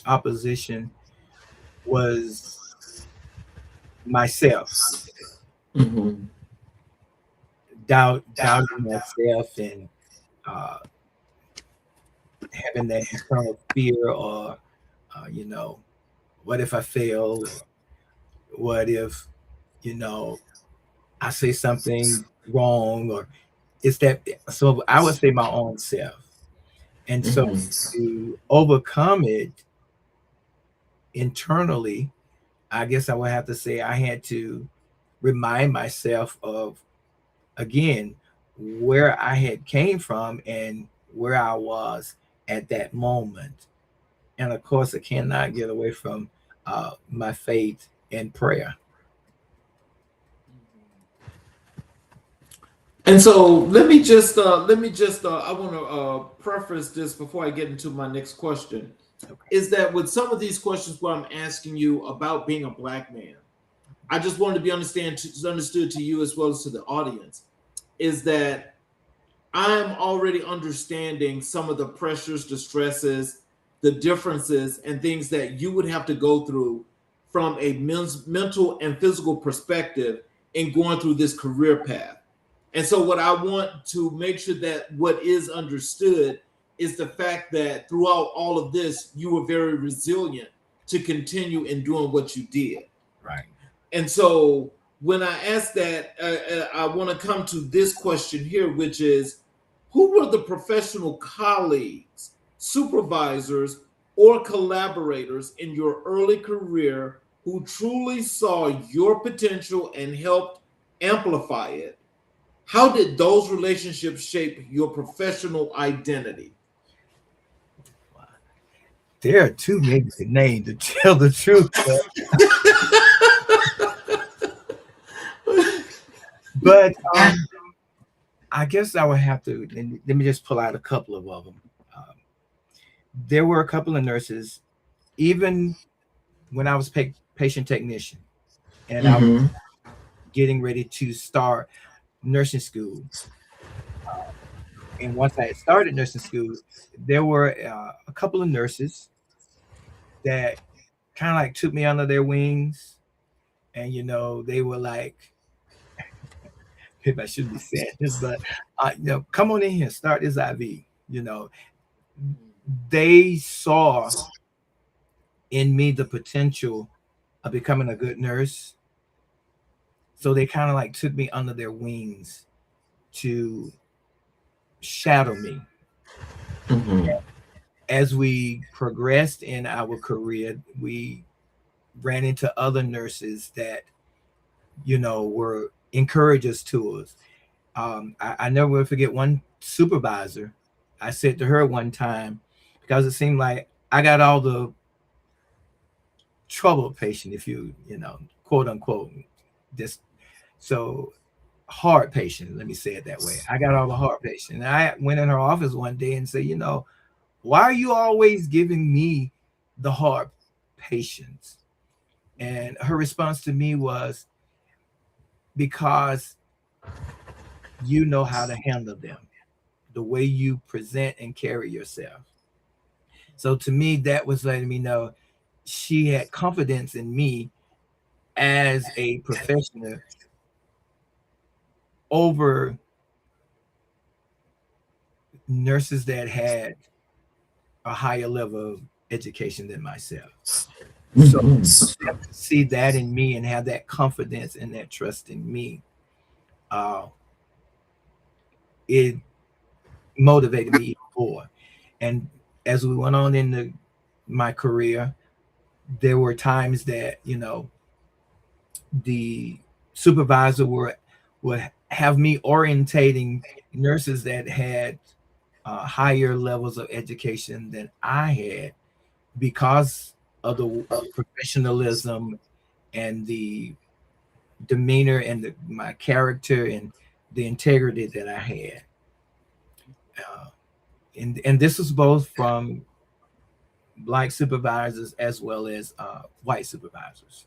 opposition was myself, Mhm. doubting myself, and uh, having that internal fear, or you know, what if I fail? What if you know I say something wrong? Or it's that. So I would say my own self, and so Mhm. to overcome it internally, I guess I would have to say I had to remind myself of, again, where I had came from and where I was at that moment. And of course, I cannot get away from my faith and prayer. And so let me just I want to preface this before I get into my next question. Okay. Is that with some of these questions where I'm asking you about being a black man, I just wanted to be understood to you as well as to the audience, is that I'm already understanding some of the pressures, the stresses, the differences, and things that you would have to go through from a mental and physical perspective in going through this career path. And so, what I want to make sure that what is understood is the fact that throughout all of this, you were very resilient to continue in doing what you did. Right. And so when I ask that, I want to come to this question here, which is, who were the professional colleagues, supervisors, or collaborators in your early career who truly saw your potential and helped amplify it? How did those relationships shape your professional identity? There are too many to name, to tell the truth. But I guess I would have to, let me just pull out a couple of them. There were a couple of nurses, even when I was patient technician, and I was getting ready to start nursing school. And once I had started nursing school, there were a couple of nurses that kind of like took me under their wings. And, you know, they were like, if I shouldn't be saying this, but, you know, come on in here, start this IV. You know, they saw in me the potential of becoming a good nurse. So they kind of like took me under their wings to shadow me. As we progressed in our career, we ran into other nurses that, you know, were encouragers to us. I never will forget one supervisor. I said to her one time, because it seemed like I got all the troubled patient, if you know, quote unquote, this, so hard patient, let me say it that way. I got all the hard patient. And I went in her office one day and said, you know, why are you always giving me the hard patients? And her response to me was, because you know how to handle them, the way you present and carry yourself. So to me, that was letting me know she had confidence in me as a professional over nurses that had a higher level of education than myself. So to see that in me and have that confidence and that trust in me, it motivated me more. And as we went on into my career, there were times that, you know, the supervisor would have me orientating nurses that had higher levels of education than I had, because of the professionalism and the demeanor and my character and the integrity that I had. And this was both from Black supervisors as well as white supervisors.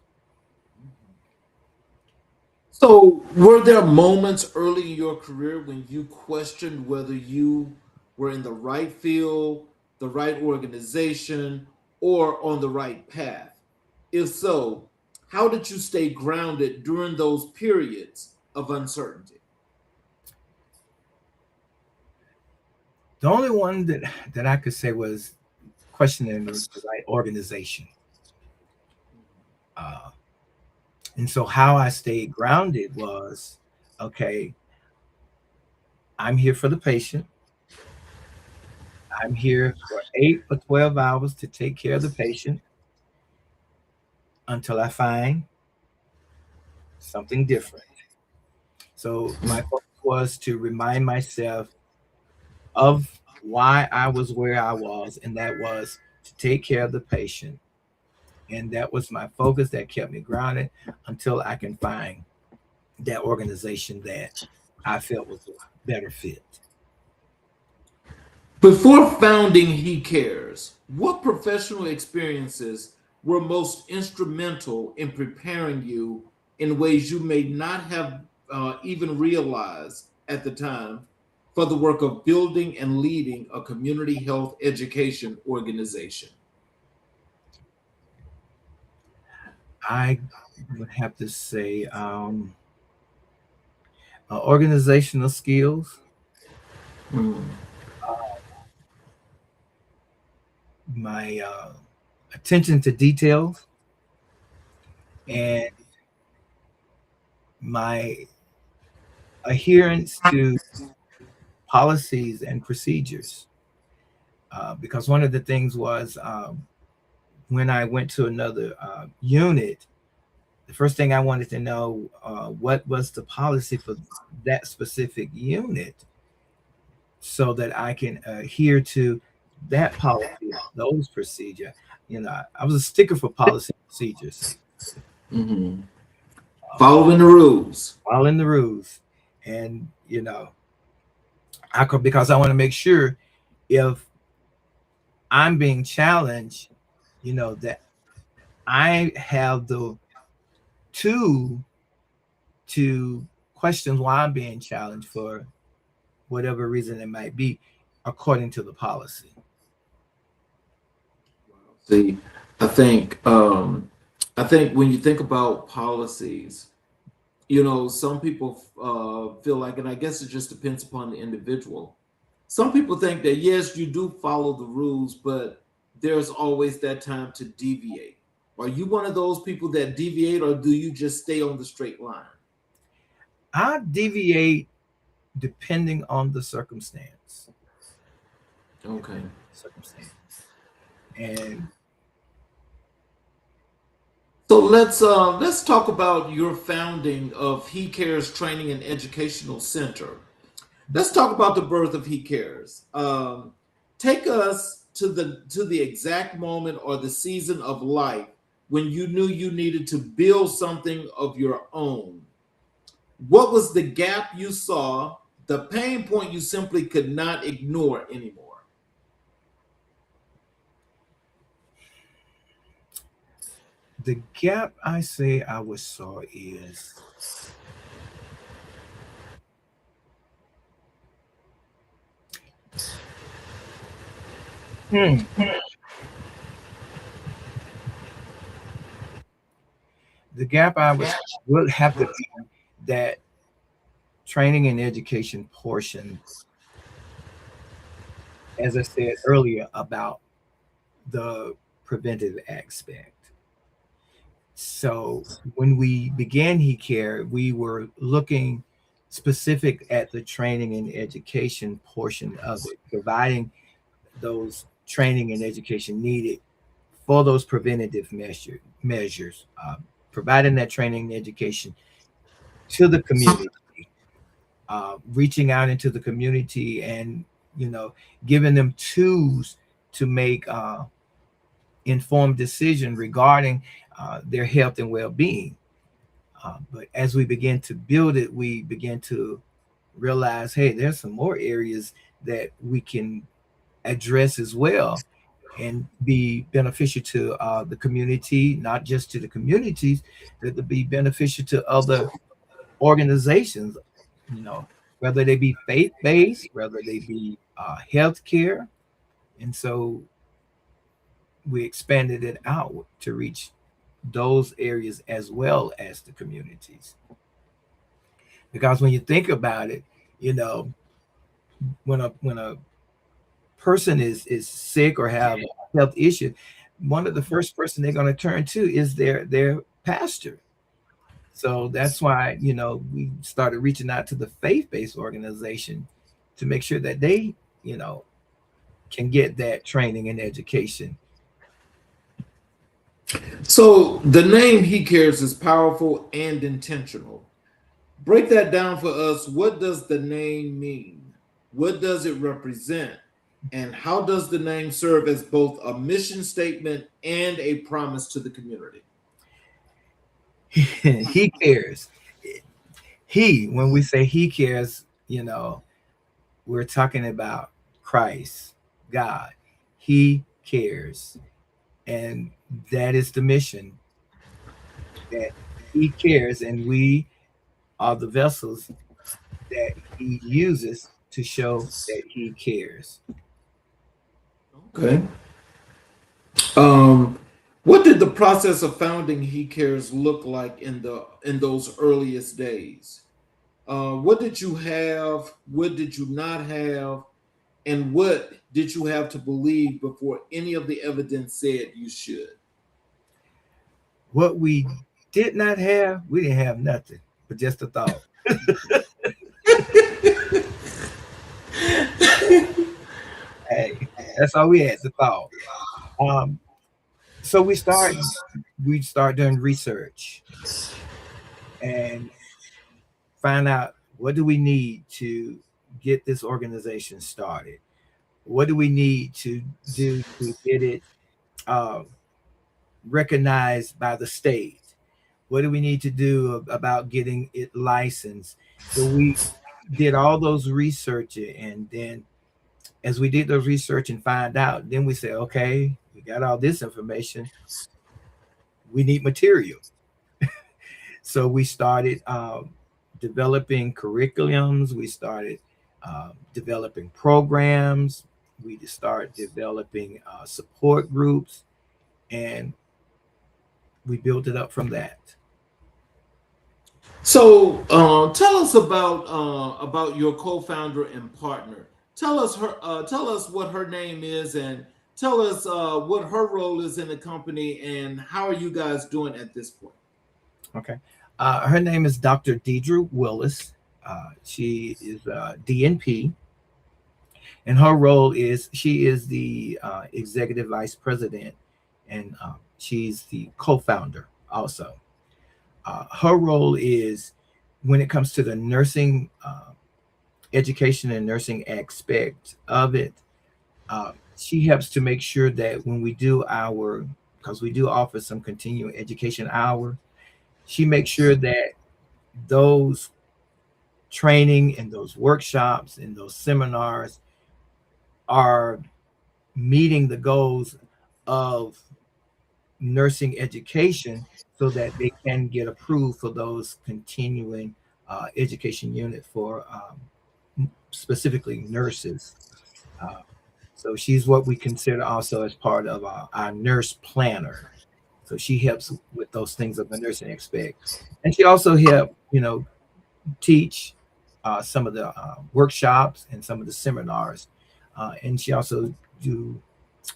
So, were there moments early in your career when you questioned whether you were in the right field, the right organization, or on the right path? If so, how did you stay grounded during those periods of uncertainty? The only one that I could say was questioning the right organization. And so how I stayed grounded was, okay, I'm here for the patient. I'm here for 8 or 12 hours to take care of the patient until I find something different. So my focus was to remind myself of why I was where I was, and that was to take care of the patient. And that was my focus that kept me grounded until I can find that organization that I felt was a better fit. Before founding He Cares, what professional experiences were most instrumental in preparing you in ways you may not have even realized at the time for the work of building and leading a community health education organization? I would have to say organizational skills, my attention to details, and my adherence to policies and procedures. Because one of the things was when I went to another unit, the first thing I wanted to know what was the policy for that specific unit, so that I can adhere to that policy, those procedure. You know, I was a sticker for policy procedures, Mm-hmm. Following the rules. following the rules, and you know, I could, because I want to make sure if I'm being challenged, you know, that I have the tool to question why I'm being challenged for whatever reason it might be, according to the policy. See, I think when you think about policies, you know, some people feel like, and I guess it just depends upon the individual. Some people think that yes, you do follow the rules, but there's always that time to deviate. Are you one of those people that deviate, or do you just stay on the straight line? I deviate depending on the circumstance. Okay. Circumstance. And So let's talk about your founding of He Cares Training and Educational Center. Let's talk about the birth of He Cares. Take us to the exact moment or the season of life when you knew you needed to build something of your own. What was the gap you saw, the pain point you simply could not ignore anymore? the gap I say I was saw is the gap I was would have to be that training and education portion, as I said earlier, about the preventive aspect. So when we began He Care, we were looking specific at the training and education portion of it, providing those training and education needed for those preventative measures, providing that training and education to the community, reaching out into the community, and you know, giving them tools to make informed decision regarding their health and well-being. But as we begin to build it, we begin to realize, hey, there's some more areas that we can address as well and be beneficial to the community, not just to the communities, but to be beneficial to other organizations, you know, whether they be faith-based, whether they be healthcare. And so we expanded it out to reach those areas as well as the communities. Because when you think about it, you know, when a person is sick or have a health issue, one of the first person they're going to turn to is their pastor. So that's why, you know, we started reaching out to the faith-based organization to make sure that they, you know, can get that training and education. So the name He Cares is powerful and intentional. Break that down for us. What does the name mean? What does it represent? And how does the name serve as both a mission statement and a promise to the community? He cares. When we say He cares, you know, we're talking about Christ, God. He cares. And that is the mission, that He cares, and we are the vessels that He uses to show that He cares. Okay. What did the process of founding He Cares look like in those earliest days? What did you have? What did you not have? And what did you have to believe before any of the evidence said you should? What we did not have, we didn't have nothing, but just a thought. Hey, that's all we had, the thought. Um, so we start doing research and find out what do we need to get this organization started. What do we need to do to get it uh, recognized by the state? What do we need to do about getting it licensed? So we did all those research, and then as we did those research and find out, then we said, okay, we got all this information. We need material. So we started developing curriculums. We started developing programs. We started developing support groups, and we built it up from that. So tell us about your co-founder and partner. Tell us what her name is, and tell us what her role is in the company, and how are you guys doing at this point? Okay. Her name is Dr. Deidre Willis. She is DNP, and her role is she is the executive vice president, and she's the co-founder also. Her role is when it comes to the nursing education and nursing aspect of it. She helps to make sure that when we do because we do offer some continuing education hour, she makes sure that those training and those workshops and those seminars are meeting the goals of nursing education so that they can get approved for those continuing education unit for specifically nurses. So she's what we consider also as part of our nurse planner. So she helps with those things of the nursing aspect. And she also helped, teach some of the workshops and some of the seminars. And she also do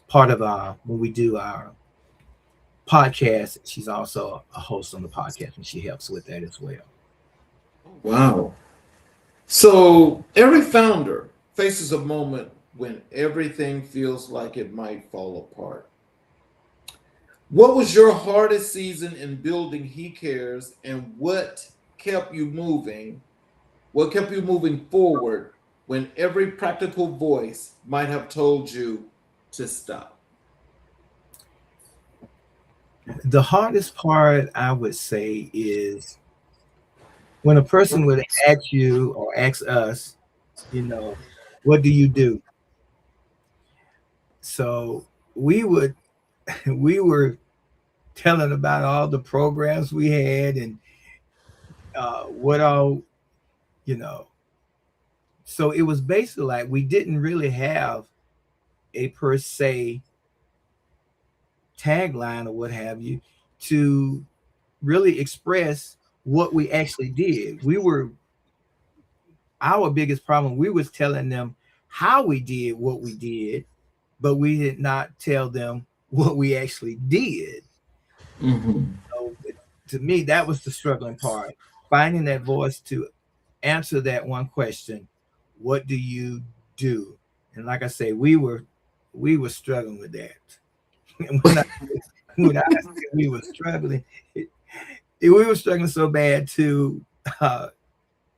part of when we do our podcast, she's also a host on the podcast, and she helps with that as well. Wow. So every founder faces a moment when everything feels like it might fall apart. What was your hardest season in building He Cares, and what kept you moving? What kept you moving forward when every practical voice might have told you to stop? The hardest part, I would say, is when a person would ask you or ask us, what do you do? So we were telling about all the programs we had and what all, so it was basically like we didn't really have a per se tagline or what have you to really express what we actually did. Our biggest problem, we was telling them how we did what we did, but we did not tell them what we actually did. Mm-hmm. So to me, that was the struggling part, finding that voice to answer that one question: what do you do? And like I say, we were struggling with that. And when I said we were struggling, we were struggling so bad too.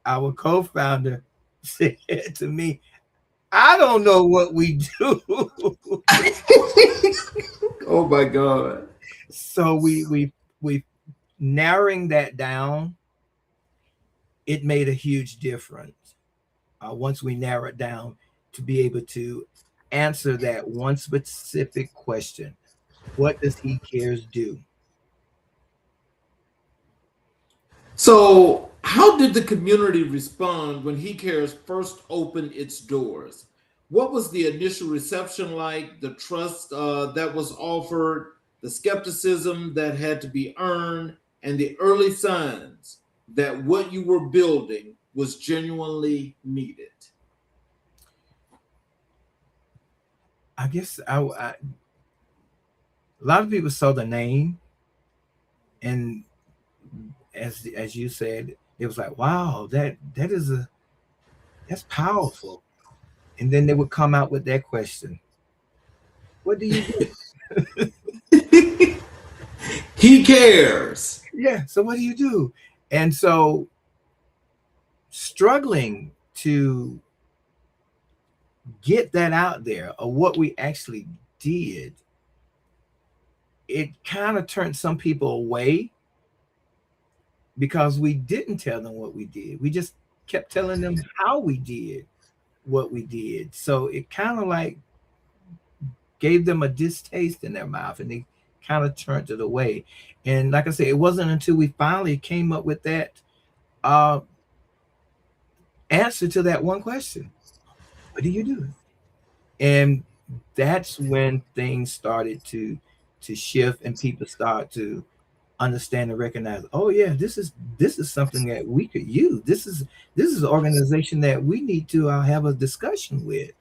Our co-founder said to me, I don't know what we do. Oh my God. So we narrowing that down, it made a huge difference. Once we narrow it down to be able to answer that one specific question: what does He Cares do? So, how did the community respond when He Cares first opened its doors? What was the initial reception like, the trust that was offered, the skepticism that had to be earned, and the early signs that what you were building was genuinely needed? I guess a lot of people saw the name, and as you said, it was like, wow, that's powerful. And then they would come out with that question: what do you do? He cares. Yeah, so what do you do? And so struggling to get that out there of what we actually did, it kind of turned some people away because we didn't tell them what we did. We just kept telling them how we did what we did. So it kind of like gave them a distaste in their mouth, and they kind of turned it away. And like I said, it wasn't until we finally came up with that answer to that one question: what do you do? And that's when things started to shift, and people start to understand and recognize, oh yeah, this is something that we could use. This is an organization that we need to have a discussion with.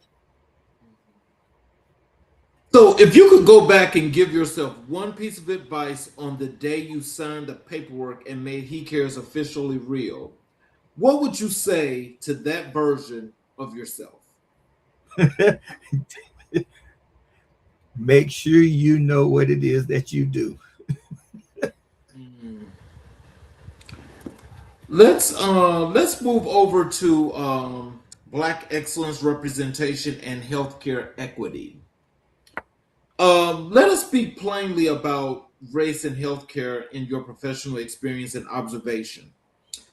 So, if you could go back and give yourself one piece of advice on the day you signed the paperwork and made He Cares officially real, what would you say to that version of yourself? Make sure you know what it is that you do. Let's move over to Black excellence, representation, and healthcare equity. Let us speak plainly about race and healthcare in your professional experience and observation.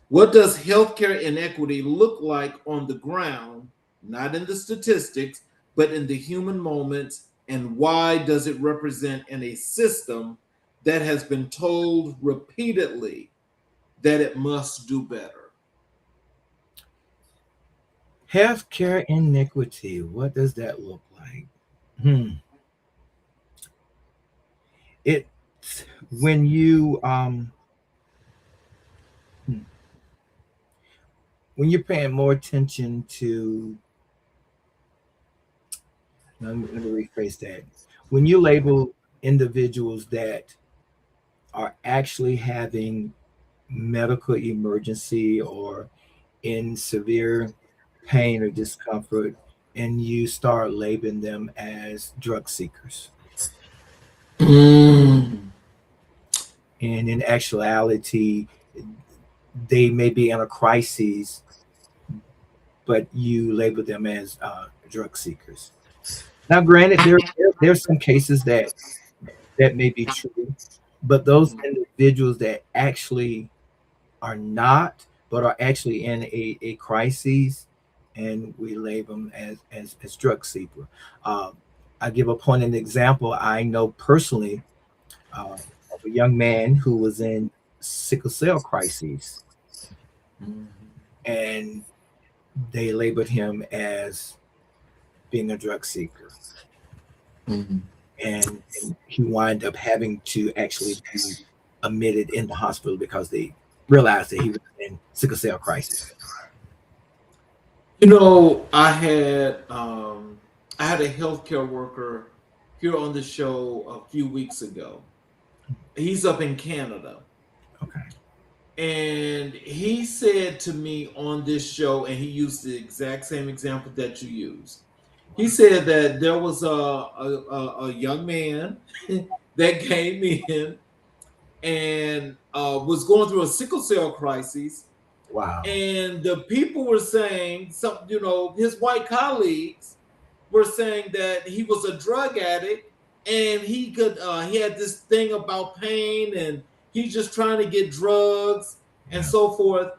What does healthcare inequity look like on the ground, not in the statistics, but in the human moments, and why does it represent in a system that has been told repeatedly that it must do better? Healthcare inequity, what does that look like? It's when you when you're paying more attention to, let me rephrase that. When you label individuals that are actually having medical emergency or in severe pain or discomfort, and you start labeling them as drug seekers. And in actuality, they may be in a crisis, but you label them as drug seekers. Now, granted, there's some cases that may be true, but those individuals that actually are not, but are actually in a crisis, and we label them as drug seeker. I give upon an example. I know personally of a young man who was in sickle cell crisis, and they labeled him as being a drug seeker. And he wound up having to actually be admitted in the hospital because they realized that he was in sickle cell crisis. You know, I had a healthcare worker here on the show a few weeks ago. He's up in Canada. Okay. And he said to me on this show, and he used the exact same example that you used. He said that there was a young man that came in and was going through a sickle cell crisis. Wow. And the people were saying, his white colleagues were saying that he was a drug addict, and he had this thing about pain, and he's just trying to get drugs and so forth.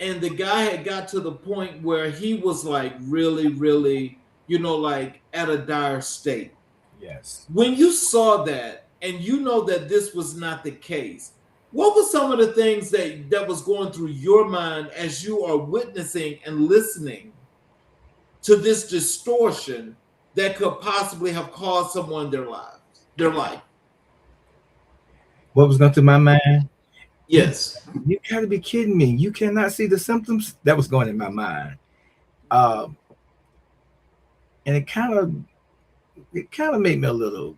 And the guy had got to the point where he was like really, really, like at a dire state. Yes. When you saw that, and you know that this was not the case, what were some of the things that was going through your mind as you are witnessing and listening to this distortion that could possibly have caused someone their life? What was going through my mind? Yes. You gotta be kidding me. You cannot see the symptoms? That was going in my mind. And it kind of it kind of made me a little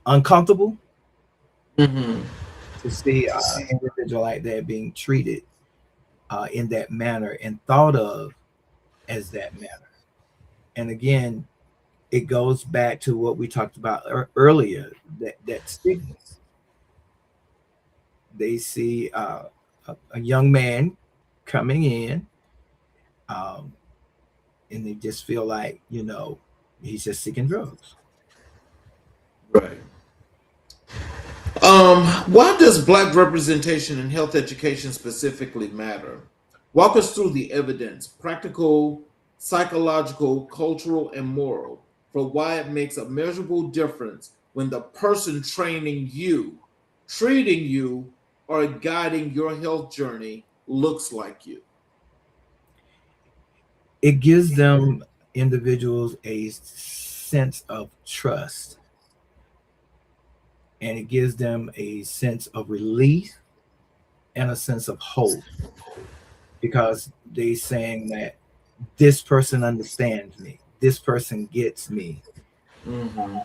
uncomfortable Mm-hmm. to see an individual like that being treated in that manner and thought of as that manner. And again, it goes back to what we talked about earlier, that stigma. They see a young man coming in, um, and they just feel like, he's just seeking drugs. Right. Why does Black representation in health education specifically matter? Walk us through the evidence, practical, psychological, cultural, and moral, for why it makes a measurable difference when the person training you, treating you, or guiding your health journey looks like you. It gives them individuals a sense of trust, and it gives them a sense of relief and a sense of hope, because they saying that this person understands me, this person gets me. Mm-hmm.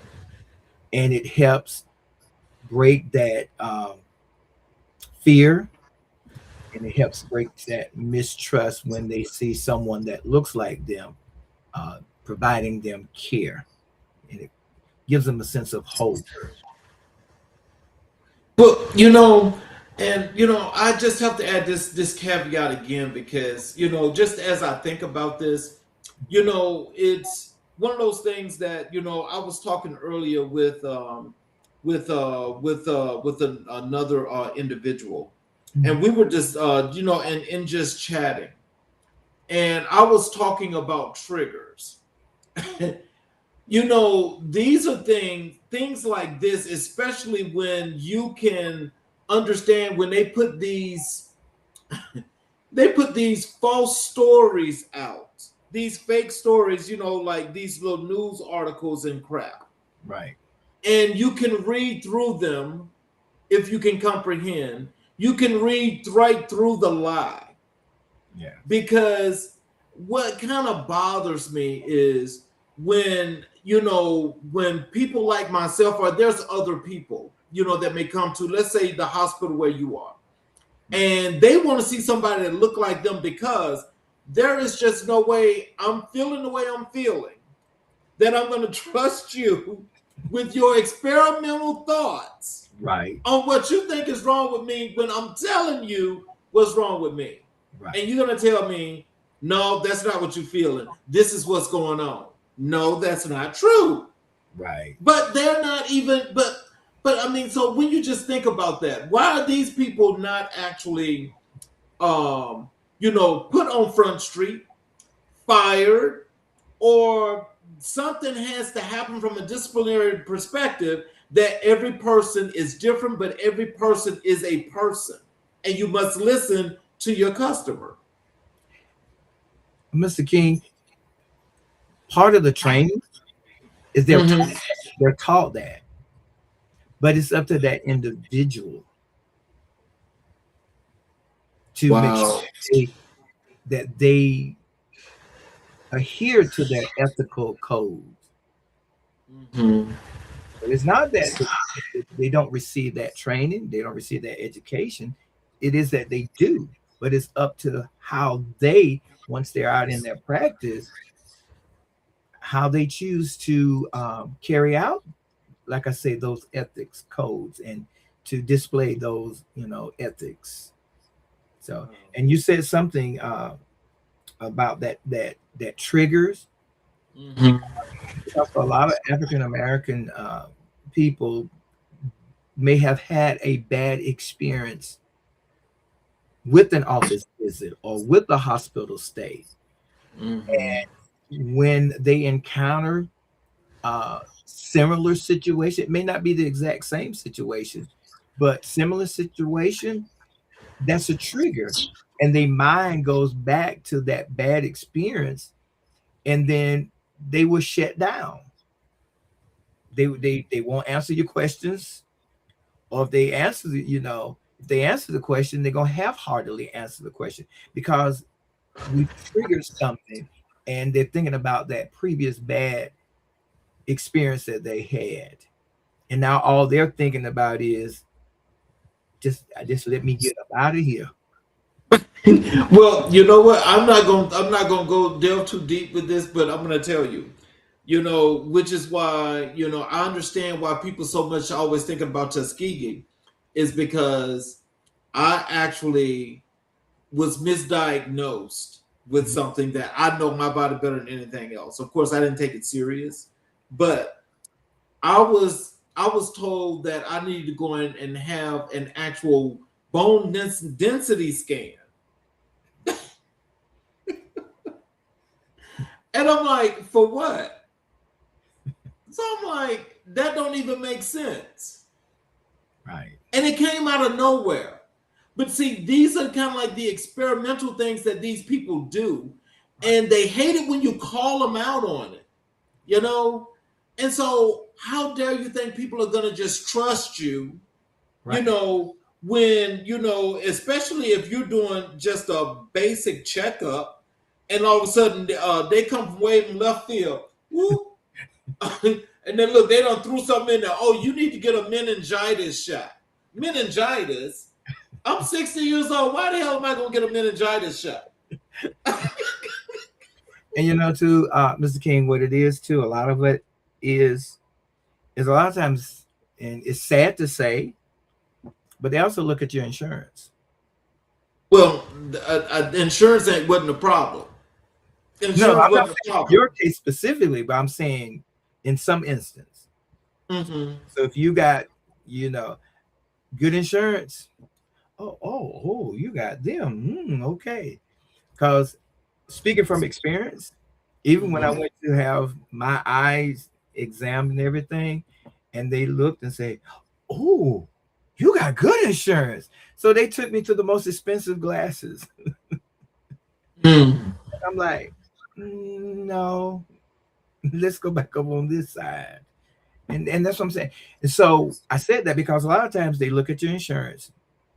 And it helps break that fear, and it helps break that mistrust when they see someone that looks like them providing them care, and it gives them a sense of hope. But I just have to add this caveat again, because just as I think about this, it's one of those things that I was talking earlier with another individual, and we were just and in just chatting, and I was talking about triggers. These are things like this, especially when you can understand when they put these false stories out, these fake stories, like these little news articles and crap. Right. And you can read through them. If you can comprehend, you can read right through the lie. Yeah. Because what kind of bothers me is when people like myself, or there's other people that may come to, let's say, the hospital where you are, and they want to see somebody that look like them, because there is just no way I'm feeling the way I'm feeling that I'm going to trust you with your experimental thoughts, right, on what you think is wrong with me, when I'm telling you what's wrong with me. Right. And you're going to tell me, no, that's not what you're feeling. This is what's going on. No, that's not true. Right. But they're not even, but I mean, so when you just think about that, why are these people not actually, put on Front Street, fired, or something has to happen from a disciplinary perspective, that every person is different, but every person is a person, and you must listen to your customer. Mr. King, part of the training is they're taught that, but it's up to that individual to make sure that they adhere to their ethical codes. Mm-hmm. But it's not that they don't receive that training, they don't receive that education. It is that they do, but it's up to how they, once they're out in their practice, how they choose to carry out, like I say, those ethics codes, and to display those, ethics. So, and you said something about that triggers. Mm-hmm. Because a lot of African American people may have had a bad experience with an office visit or with a hospital stay. Mm-hmm. And when they encounter similar situation, it may not be the exact same situation, but similar situation, that's a trigger, and their mind goes back to that bad experience, and then they will shut down. They won't answer your questions, or if they answer if they answer the question, they're gonna half-heartedly answer the question, because we triggered something, and they're thinking about that previous bad experience that they had. And now all they're thinking about is just let me get up out of here. Well, you know what? I'm not gonna go delve too deep with this, but I'm gonna tell you, which is why, I understand why people so much always thinking about Tuskegee, is because I actually was misdiagnosed with something that I know my body better than anything else. Of course, I didn't take it serious, but I was told that I needed to go in and have an actual bone density scan. And I'm like, for what? So I'm like, that don't even make sense. Right. And it came out of nowhere. But see, these are kind of like the experimental things that these people do. And they hate it when you call them out on it, And so how dare you think people are going to just trust you, Right. when, especially if you're doing just a basic checkup, and all of a sudden they come from way from left field. Woo. And then look, they done threw something in there. Oh, you need to get a meningitis shot. Meningitis? I'm 60 years old. Why the hell am I going to get a meningitis shot? And too, Mr. King, what it is too, a lot of it is a lot of times, and it's sad to say, but they also look at your insurance. Well, insurance wasn't a problem. No, I'm not saying your case specifically, but I'm saying in some instance. Mm-hmm. So if you got, good insurance, oh, you got them. Okay. Because speaking from experience, even when I went to have my eyes examined and everything, and they looked and say, oh, you got good insurance. So they took me to the most expensive glasses. I'm like, no, let's go back up on this side. And that's what I'm saying. And so I said that because a lot of times they look at your insurance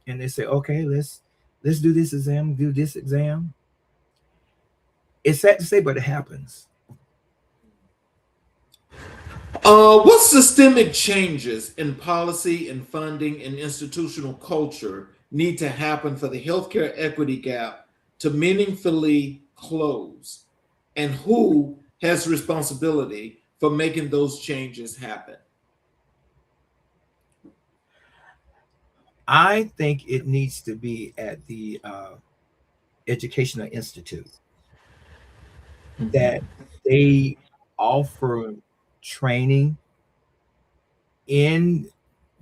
and they say, okay, let's do this exam, do this exam. It's sad to say, but it happens. What systemic changes in policy and funding and institutional culture need to happen for the healthcare equity gap to meaningfully close? And who has responsibility for making those changes happen? I think it needs to be at the educational institute, that they offer training in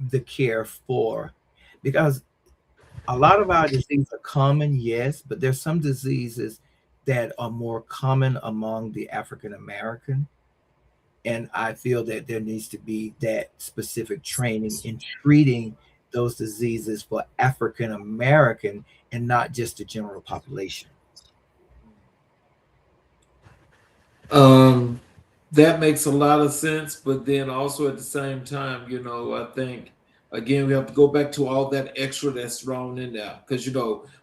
the care for, because a lot of our diseases are common, yes, but there's some diseases that are more common among the African American. And I feel that there needs to be that specific training in treating those diseases for African American and not just the general population. That makes a lot of sense, but then also at the same time, I think again we have to go back to all that extra that's thrown in there, because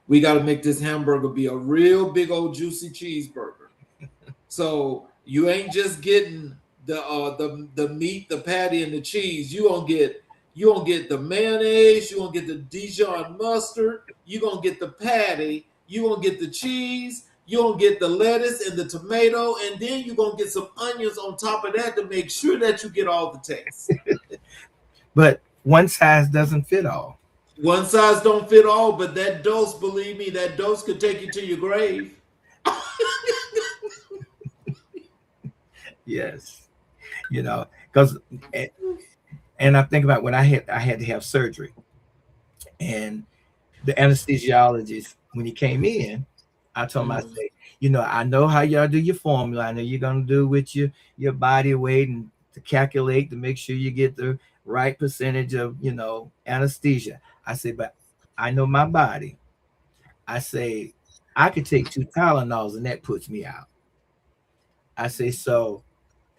we got to make this hamburger be a real big old juicy cheeseburger. So you ain't just getting the meat, the patty, and the cheese. You gonna get the mayonnaise. You gonna get the Dijon mustard. You gonna get the patty. You gonna get the cheese. You gonna get the lettuce and the tomato, and then you gonna get some onions on top of that to make sure that you get all the taste. But one size doesn't fit all. One size don't fit all, but that dose, believe me, that dose could take you to your grave. Yes, because, and I think about when I had to have surgery, and the anesthesiologist, when he came in, I told him, I said, I know how y'all do your formula. I know you're gonna do with your body weight and to calculate to make sure you get the right percentage of anesthesia. I said, but I know my body. I say I could take 2 Tylenols and that puts me out. I say, so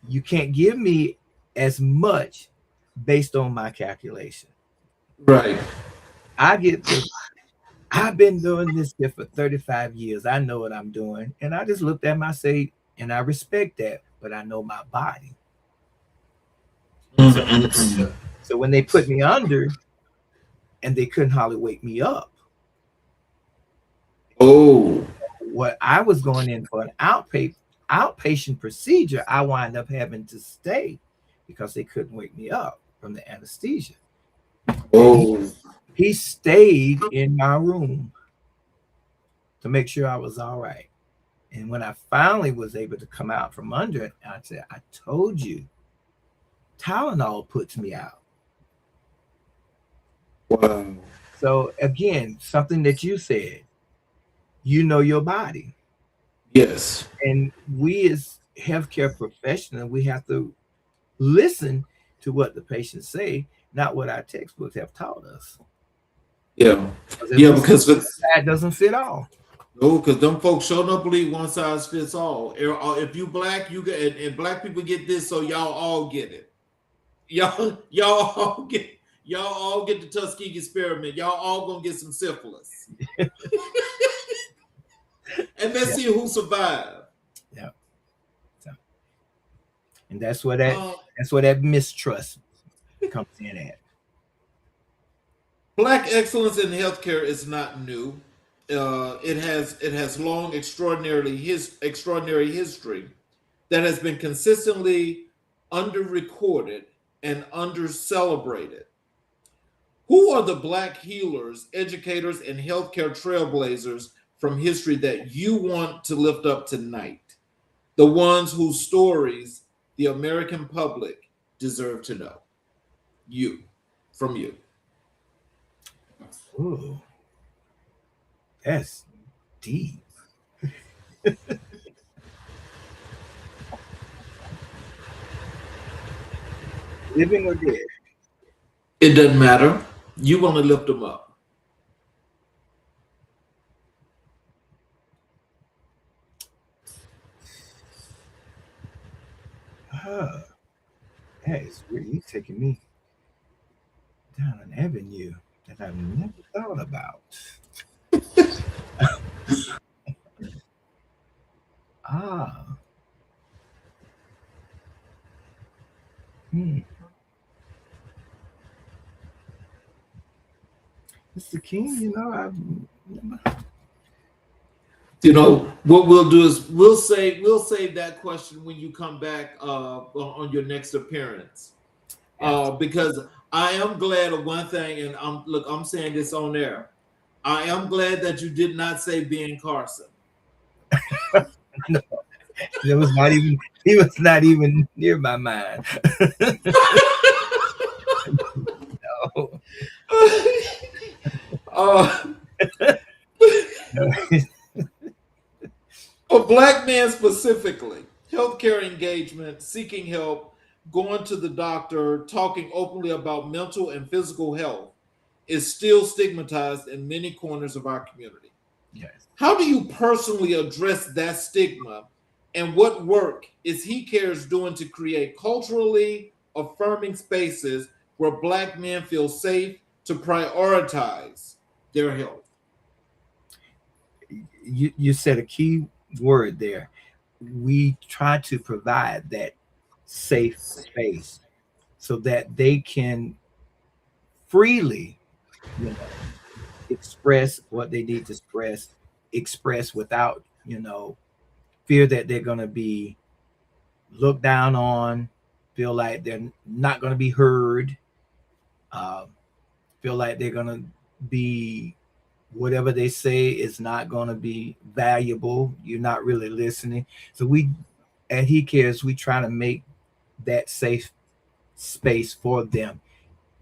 you can't give me as much based on my calculation. Right. I've been doing this here for 35 years. I know what I'm doing. And I just looked at myself, and I respect that, but I know my body. So, so when they put me under and they couldn't hardly wake me up, Oh, what I was going in for an outpatient procedure, I wind up having to stay because they couldn't wake me up from the anesthesia. oh, He stayed in my room to make sure I was all right. And when I finally was able to come out from under it, I said, I told you, Tylenol puts me out. wow. So again, something that you said, you know your body. Yes. And we as healthcare professionals, we have to listen to what the patients say, not what our textbooks have taught us. Yeah. Yeah, because that doesn't fit all. no, because them folks sure don't believe one size fits all. If you black, you get, and black people get this, so y'all all get it. Y'all all get the Tuskegee experiment. Y'all all gonna get some syphilis. And let's see who survived. Yeah. So, and that's where that mistrust comes in at. Black excellence in healthcare is not new. It has long extraordinary history that has been consistently under-recorded and under-celebrated. Who are the Black healers, educators, and healthcare trailblazers from history that you want to lift up tonight? The ones whose stories the American public deserve to know. From you. Ooh, that's deep. Living or dead? It doesn't matter. You want to lift them up. That is really taking me down an avenue that I've never thought about. Mr. King, What we'll do is we'll save that question when you come back on your next appearance. Because I am glad of one thing, and I'm saying this on air. I am glad that you did not say Ben Carson. No, he was not even near my mind. No. For Black men specifically, healthcare engagement, seeking help, going to the doctor, talking openly about mental and physical health is still stigmatized in many corners of our community. Yes. How do you personally address that stigma, and what work is He Cares doing to create culturally affirming spaces where Black men feel safe to prioritize their health? You said a key word there. We try to provide that safe space so that they can freely express what they need to express without fear that they're going to be looked down on, feel like they're not going to be heard, feel like they're going to be whatever they say is not going to be valuable. You're not really listening. So we at He Cares, we try to make that safe space for them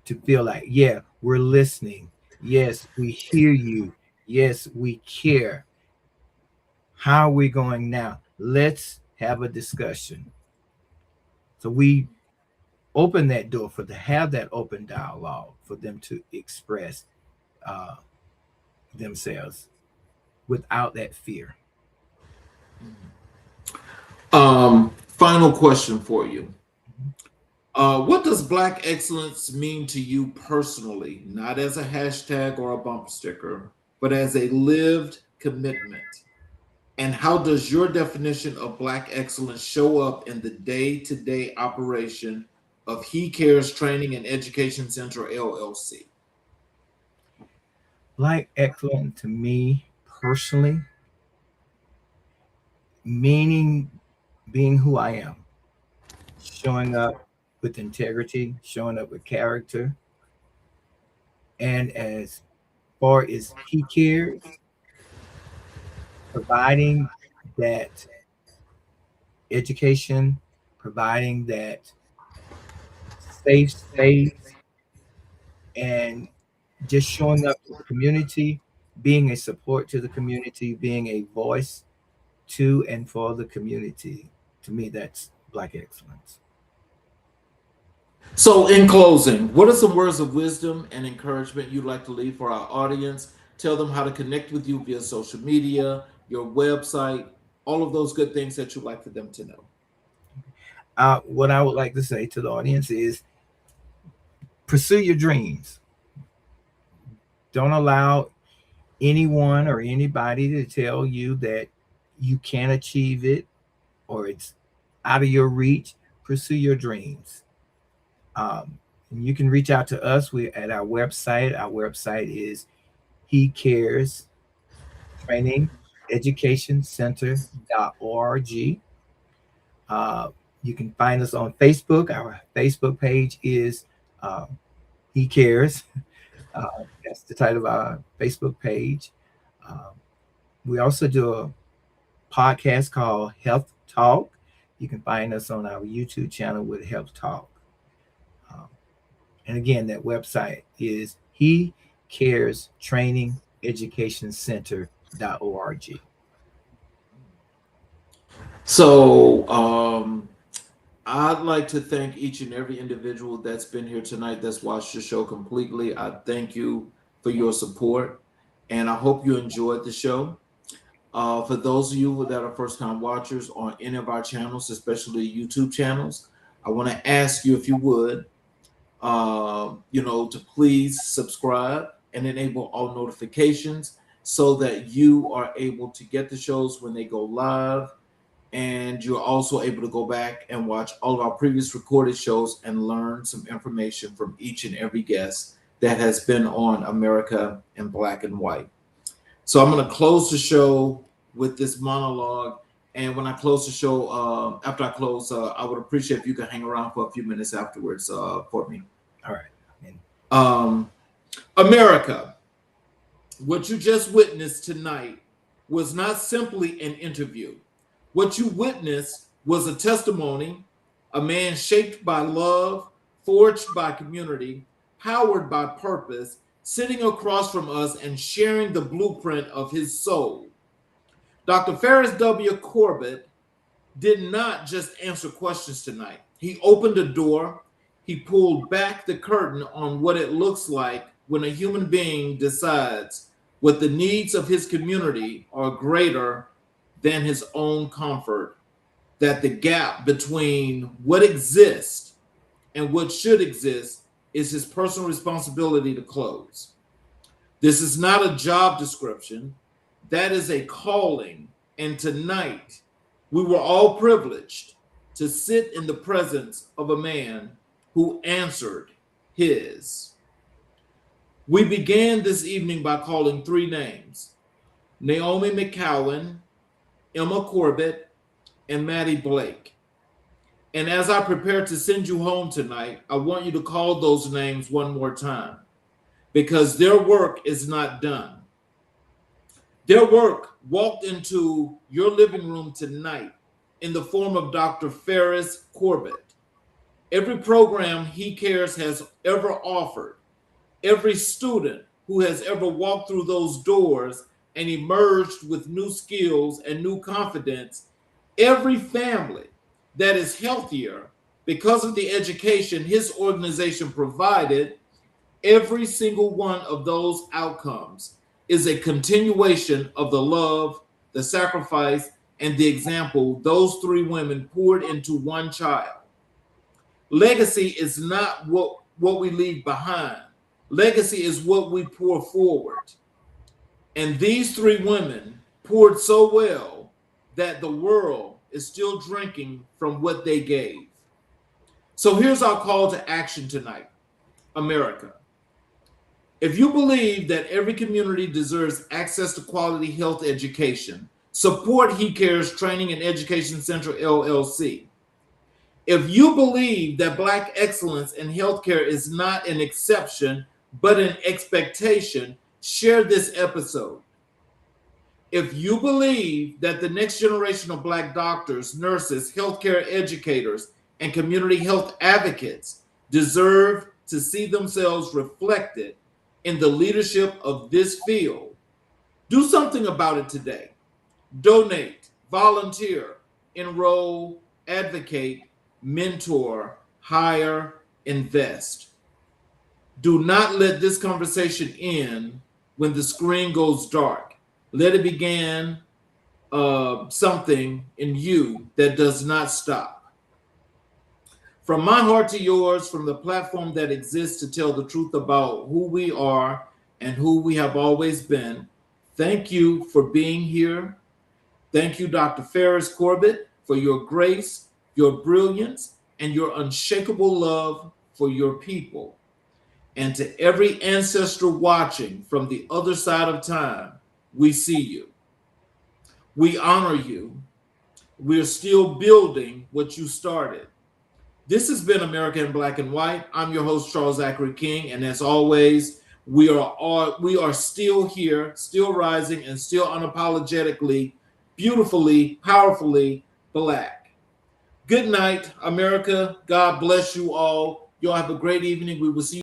to feel like, yeah, we're listening. Yes, we hear you. Yes, we care. How are we going now? Let's have a discussion. So we open that door for to have that open dialogue for them to express themselves without that fear. Final question for you. What does Black excellence mean to you personally, not as a hashtag or a bumper sticker, but as a lived commitment? And how does your definition of Black excellence show up in the day-to-day operation of He Cares Training and Education Center, LLC? Black excellence to me personally, meaning being who I am, showing up with integrity, showing up with character. And as far as He Cares, providing that education, providing that safe space, and just showing up to the community, being a support to the community, being a voice to and for the community. To me, that's Black excellence. So, in closing, what are some words of wisdom and encouragement you'd like to leave for our audience? Tell them how to connect with you via social media, your website, all of those good things that you'd like for them to know. What I would like to say to the audience is pursue your dreams. Don't allow anyone or anybody to tell you that you can't achieve it or it's out of your reach. Pursue your dreams. And you can reach out to us. We're at our website. Our website is He Cares Training Education Center.org. You can find us on Facebook. Our Facebook page is He Cares. That's the title of our Facebook page. We also do a podcast called Health Talk. You can find us on our YouTube channel with Health Talk. And again, that website is He Cares Training Education Center.org. So, I'd like to thank each and every individual that's been here tonight, that's watched the show completely. I thank you for your support, and I hope you enjoyed the show. For those of you that are first-time watchers on any of our channels, especially YouTube channels, I want to ask you if you would, to please subscribe and enable all notifications so that you are able to get the shows when they go live. And you're also able to go back and watch all of our previous recorded shows and learn some information from each and every guest that has been on America in Black and White. So I'm going to close the show with this monologue. And when I close the show, after I close, I would appreciate if you could hang around for a few minutes afterwards for me. All right. America, what you just witnessed tonight was not simply an interview. What you witnessed was a testimony, a man shaped by love, forged by community, powered by purpose, sitting across from us and sharing the blueprint of his soul. Dr. Feris W. Corbett did not just answer questions tonight. He opened a door. He pulled back the curtain on what it looks like when a human being decides what the needs of his community are greater than his own comfort, that the gap between what exists and what should exist is his personal responsibility to close. This is not a job description. That is a calling. And tonight, we were all privileged to sit in the presence of a man who answered his. We began this evening by calling three names: Naomi McCowan, Emma Corbett, and Maddie Blake. And as I prepare to send you home tonight, I want you to call those names one more time, because their work is not done. Their work walked into your living room tonight in the form of Dr. Feris Corbett. Every program He Cares has ever offered, every student who has ever walked through those doors and emerged with new skills and new confidence, every family that is healthier because of the education his organization provided, every single one of those outcomes is a continuation of the love, the sacrifice, and the example those three women poured into one child. Legacy is not what we leave behind. Legacy is what we pour forward. And these three women poured so well that the world is still drinking from what they gave. So here's our call to action tonight, America. If you believe that every community deserves access to quality health education, support He Cares Training and Education Center, LLC. If you believe that Black excellence in healthcare is not an exception, but an expectation, share this episode. If you believe that the next generation of Black doctors, nurses, healthcare educators, and community health advocates deserve to see themselves reflected in the leadership of this field, do something about it today. Donate, volunteer, enroll, advocate, mentor, hire, invest. Do not let this conversation end when the screen goes dark. Let it begin something in you that does not stop. From my heart to yours, from the platform that exists to tell the truth about who we are and who we have always been, thank you for being here. Thank you, Dr. Feris Corbett, for your grace, your brilliance, and your unshakable love for your people. And to every ancestor watching from the other side of time, we see you. We honor you. We're still building what you started. This has been America in Black and White. I'm your host, Charles Zachary King, and as always, we are still here, still rising, and still unapologetically, beautifully, powerfully Black. Good night, America. God bless you all. Y'all have a great evening. We will see you